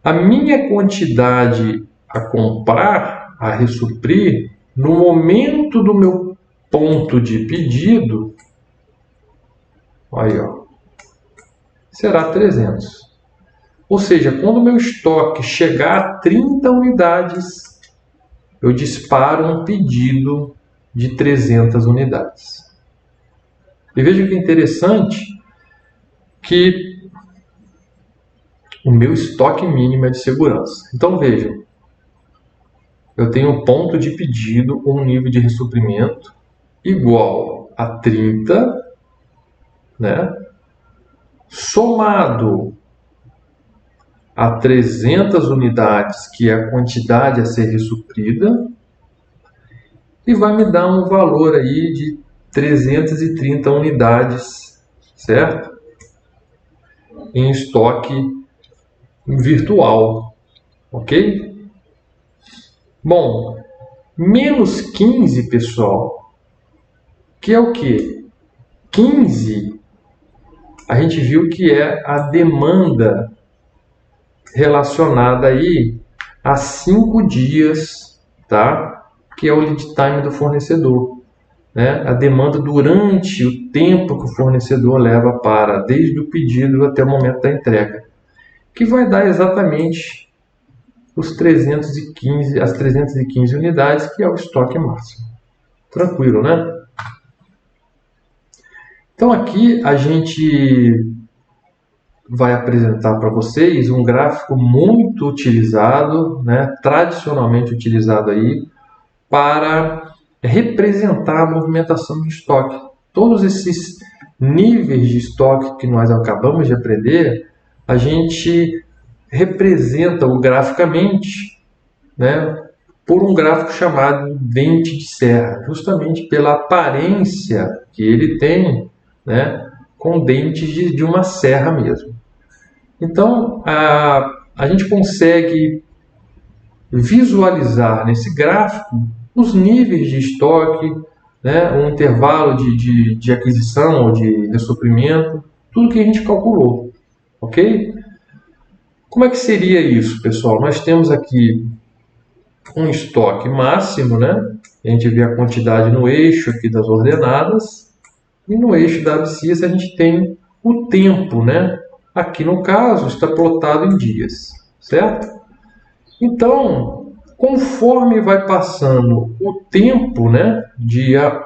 a minha quantidade a comprar, a ressuprir, no momento do meu ponto de pedido, aí, ó, será 300. Ou seja, quando o meu estoque chegar a 30 unidades, eu disparo um pedido de 300 unidades. E veja que interessante que o meu estoque mínimo é de segurança. Então vejam, eu tenho um ponto de pedido ou um nível de ressuprimento igual a 30, né? Somado a 300 unidades, que é a quantidade a ser ressuprida, e vai me dar um valor aí de 330 unidades, certo? Em estoque virtual, ok? Bom, menos 15, pessoal, que é o quê? 15, a gente viu que é a demanda relacionada aí a 5 dias, tá? Que é o lead time do fornecedor, né? A demanda durante o tempo que o fornecedor leva para, desde o pedido até o momento da entrega, que vai dar exatamente as 315 unidades, que é o estoque máximo. Tranquilo, né? Então aqui a gente vai apresentar para vocês um gráfico muito utilizado, né, tradicionalmente utilizado aí, para representar a movimentação de estoque. Todos esses níveis de estoque que nós acabamos de aprender, a gente representa-o graficamente, né, por um gráfico chamado dente de serra, justamente pela aparência que ele tem, né, com dentes de uma serra mesmo. Então, a gente consegue visualizar nesse gráfico os níveis de estoque, né, um intervalo de aquisição ou de ressuprimento, tudo que a gente calculou, ok? Como é que seria isso, pessoal? Nós temos aqui um estoque máximo, né? A gente vê a quantidade no eixo aqui das ordenadas, e no eixo da abscissa a gente tem o tempo, né? Aqui no caso está plotado em dias, certo? Então, conforme vai passando o tempo, né? Dia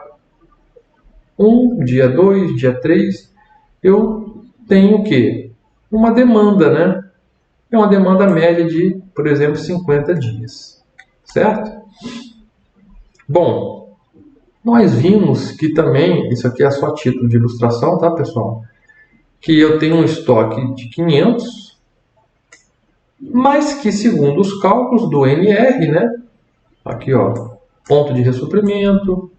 1, dia 2, dia 3, eu tenho o quê? Uma demanda, né? É uma demanda média de, por exemplo, 50 dias, certo? Bom, nós vimos que também, isso aqui é só título de ilustração, tá, pessoal? Que eu tenho um estoque de 500, mas que, segundo os cálculos do NR, né? Aqui, ó, ponto de ressuprimento.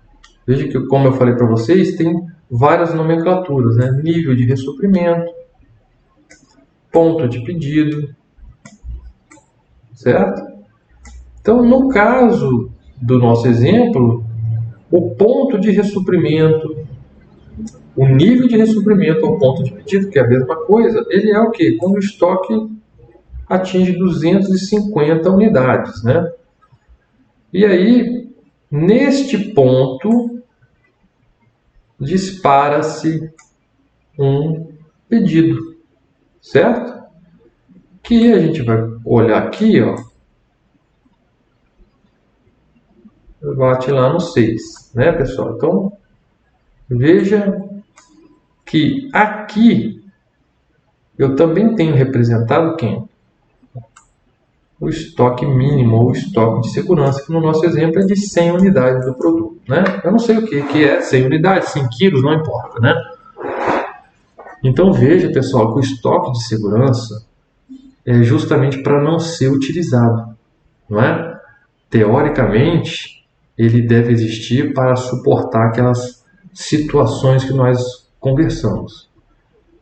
Veja que, como eu falei para vocês, tem várias nomenclaturas, né? Nível de ressuprimento, ponto de pedido, certo? Então, no caso do nosso exemplo, o ponto de ressuprimento, o nível de ressuprimento ou ponto de pedido, que é a mesma coisa, ele é o quê? Quando o estoque atinge 250 unidades, né? E aí, neste ponto, dispara-se um pedido, certo? Que a gente vai olhar aqui, ó, bate lá no 6, né, pessoal? Então, veja que aqui eu também tenho representado quem? O estoque mínimo ou estoque de segurança, que no nosso exemplo é de 100 unidades do produto, né? Eu não sei o que é 100 unidades, 100 quilos, não importa, né? Então veja, pessoal, que o estoque de segurança é justamente para não ser utilizado, não é? Teoricamente, ele deve existir para suportar aquelas situações que nós conversamos.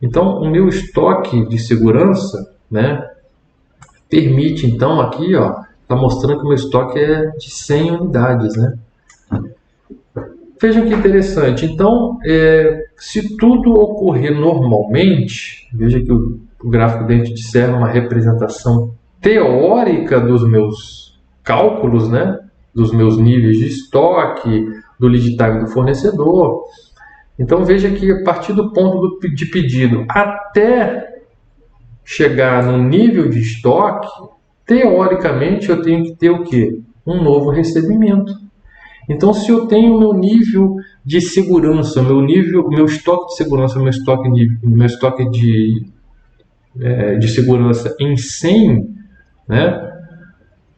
Então, o meu estoque de segurança, né, permite, então, aqui, ó, está mostrando que o meu estoque é de 100 unidades, né? Vejam que interessante. Então, se tudo ocorrer normalmente, veja que o gráfico dente de serra é uma representação teórica dos meus cálculos, né? Dos meus níveis de estoque, do lead time do fornecedor. Então, veja que a partir do ponto de pedido até chegar no nível de estoque, teoricamente eu tenho que ter o quê? Um novo recebimento. Então, se eu tenho o meu nível de segurança, meu estoque de segurança, meu estoque de segurança em 100, né?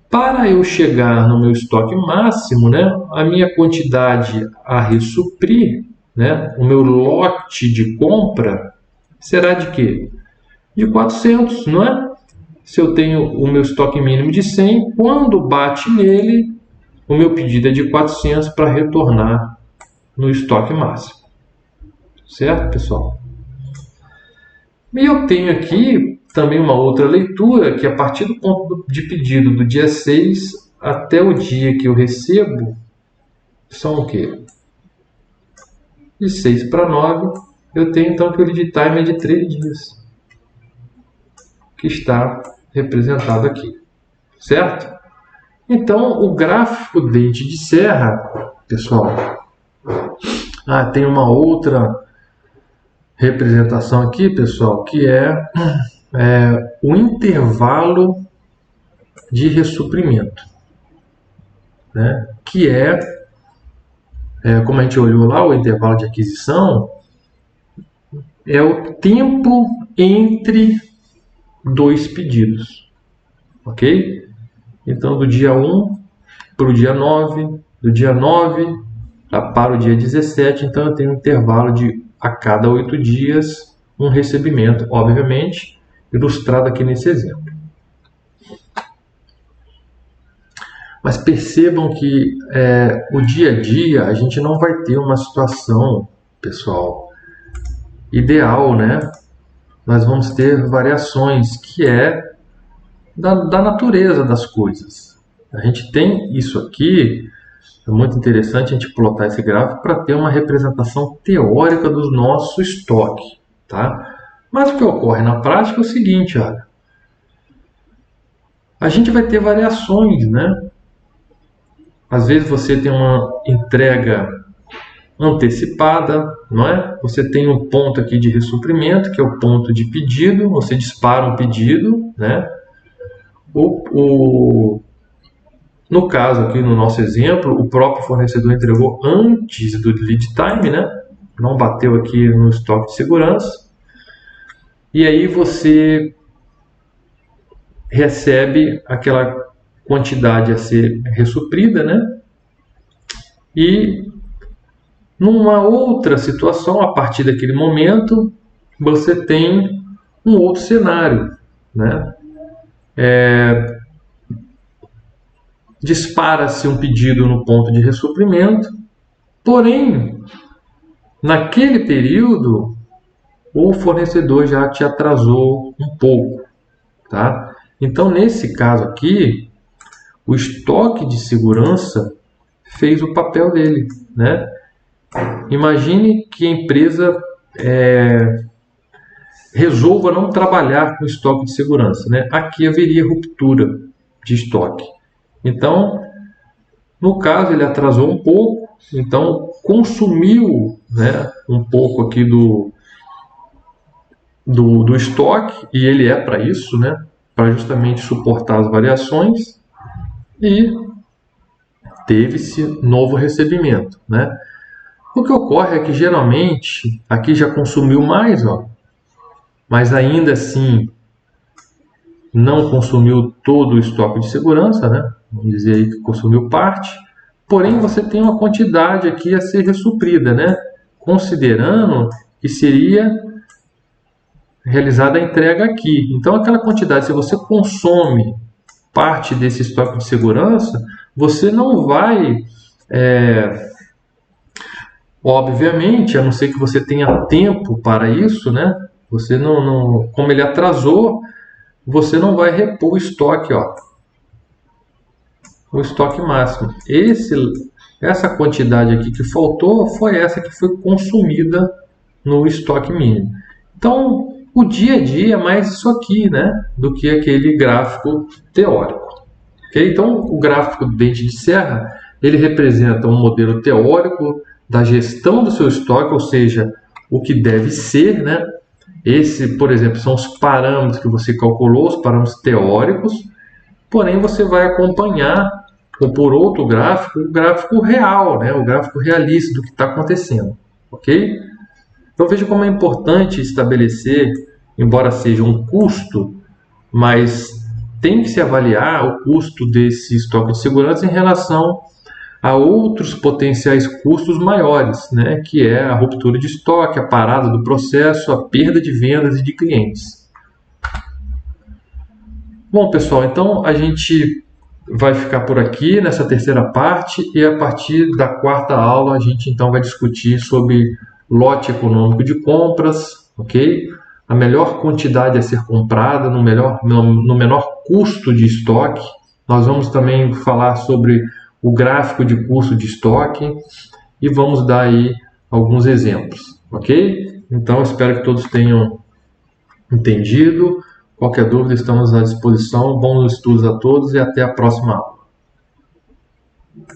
Para eu chegar no meu estoque máximo, né? A minha quantidade a ressuprir, né? O meu lote de compra será de quê? De 400, não é? Se eu tenho o meu estoque mínimo de 100, quando bate nele, o meu pedido é de 400 para retornar no estoque máximo. Certo, pessoal? E eu tenho aqui também uma outra leitura, que a partir do ponto de pedido do dia 6 até o dia que eu recebo, são o quê? De 6 para 9, eu tenho então que o lead time é de 3 dias, que está representado aqui. Certo? Então, o gráfico dente de serra, pessoal, tem uma outra representação aqui, pessoal, que é o intervalo de ressuprimento, né? Que como a gente olhou lá, o intervalo de aquisição é o tempo entre dois pedidos, ok? Então, do dia 1 para o dia 9, do dia 9 para o dia 17, então eu tenho um intervalo de a cada 8 dias um recebimento, obviamente, ilustrado aqui nesse exemplo. Mas percebam que o dia a dia a gente não vai ter uma situação, pessoal, ideal, né? Nós vamos ter variações, que é da natureza das coisas. A gente tem isso aqui, é muito interessante a gente plotar esse gráfico para ter uma representação teórica do nosso estoque, tá? Mas o que ocorre na prática é o seguinte, olha, a gente vai ter variações, né? Às vezes você tem uma entrega antecipada, não é? Você tem um ponto aqui de ressuprimento, que é o ponto de pedido, você dispara um pedido, né? No caso aqui, no nosso exemplo, o próprio fornecedor entregou antes do lead time, né? Não bateu aqui no estoque de segurança. E aí você recebe aquela quantidade a ser ressuprida, né? E numa outra situação, a partir daquele momento, você tem um outro cenário, né? Dispara-se um pedido no ponto de ressuprimento, porém, naquele período, o fornecedor já te atrasou um pouco, tá? Então, nesse caso aqui, o estoque de segurança fez o papel dele, né? Imagine que a empresa resolva não trabalhar com estoque de segurança, né? Aqui haveria ruptura de estoque. Então, no caso, ele atrasou um pouco, então consumiu, né, um pouco aqui do estoque, e ele é para isso, né, para justamente suportar as variações, e teve-se novo recebimento, né? O que ocorre é que geralmente aqui já consumiu mais, ó, mas ainda assim não consumiu todo o estoque de segurança, né? Vamos dizer aí que consumiu parte, porém você tem uma quantidade aqui a ser ressuprida, né? Considerando que seria realizada a entrega aqui. Então aquela quantidade, se você consome parte desse estoque de segurança, você não vai, obviamente, a não ser que você tenha tempo para isso, né? Você não, como ele atrasou, você não vai repor o estoque, ó, o estoque máximo. Essa quantidade aqui que faltou foi essa que foi consumida no estoque mínimo. Então, o dia a dia é mais isso aqui, né, do que aquele gráfico teórico. Okay? Então, o gráfico do dente de serra, ele representa um modelo teórico da gestão do seu estoque, ou seja, o que deve ser, né? Esse, por exemplo, são os parâmetros que você calculou, os parâmetros teóricos, porém você vai acompanhar por outro gráfico, o gráfico real, né? O gráfico realista do que está acontecendo, ok? Então veja como é importante estabelecer, embora seja um custo, mas tem que se avaliar o custo desse estoque de segurança em relação a outros potenciais custos maiores, né, que é a ruptura de estoque, a parada do processo, a perda de vendas e de clientes. Bom, pessoal, então a gente vai ficar por aqui nessa terceira parte e a partir da quarta aula a gente então vai discutir sobre lote econômico de compras, ok? A melhor quantidade a ser comprada no menor custo de estoque. Nós vamos também falar sobre o gráfico de custo de estoque e vamos dar aí alguns exemplos, ok? Então, espero que todos tenham entendido. Qualquer dúvida, estamos à disposição. Bons estudos a todos e até a próxima aula.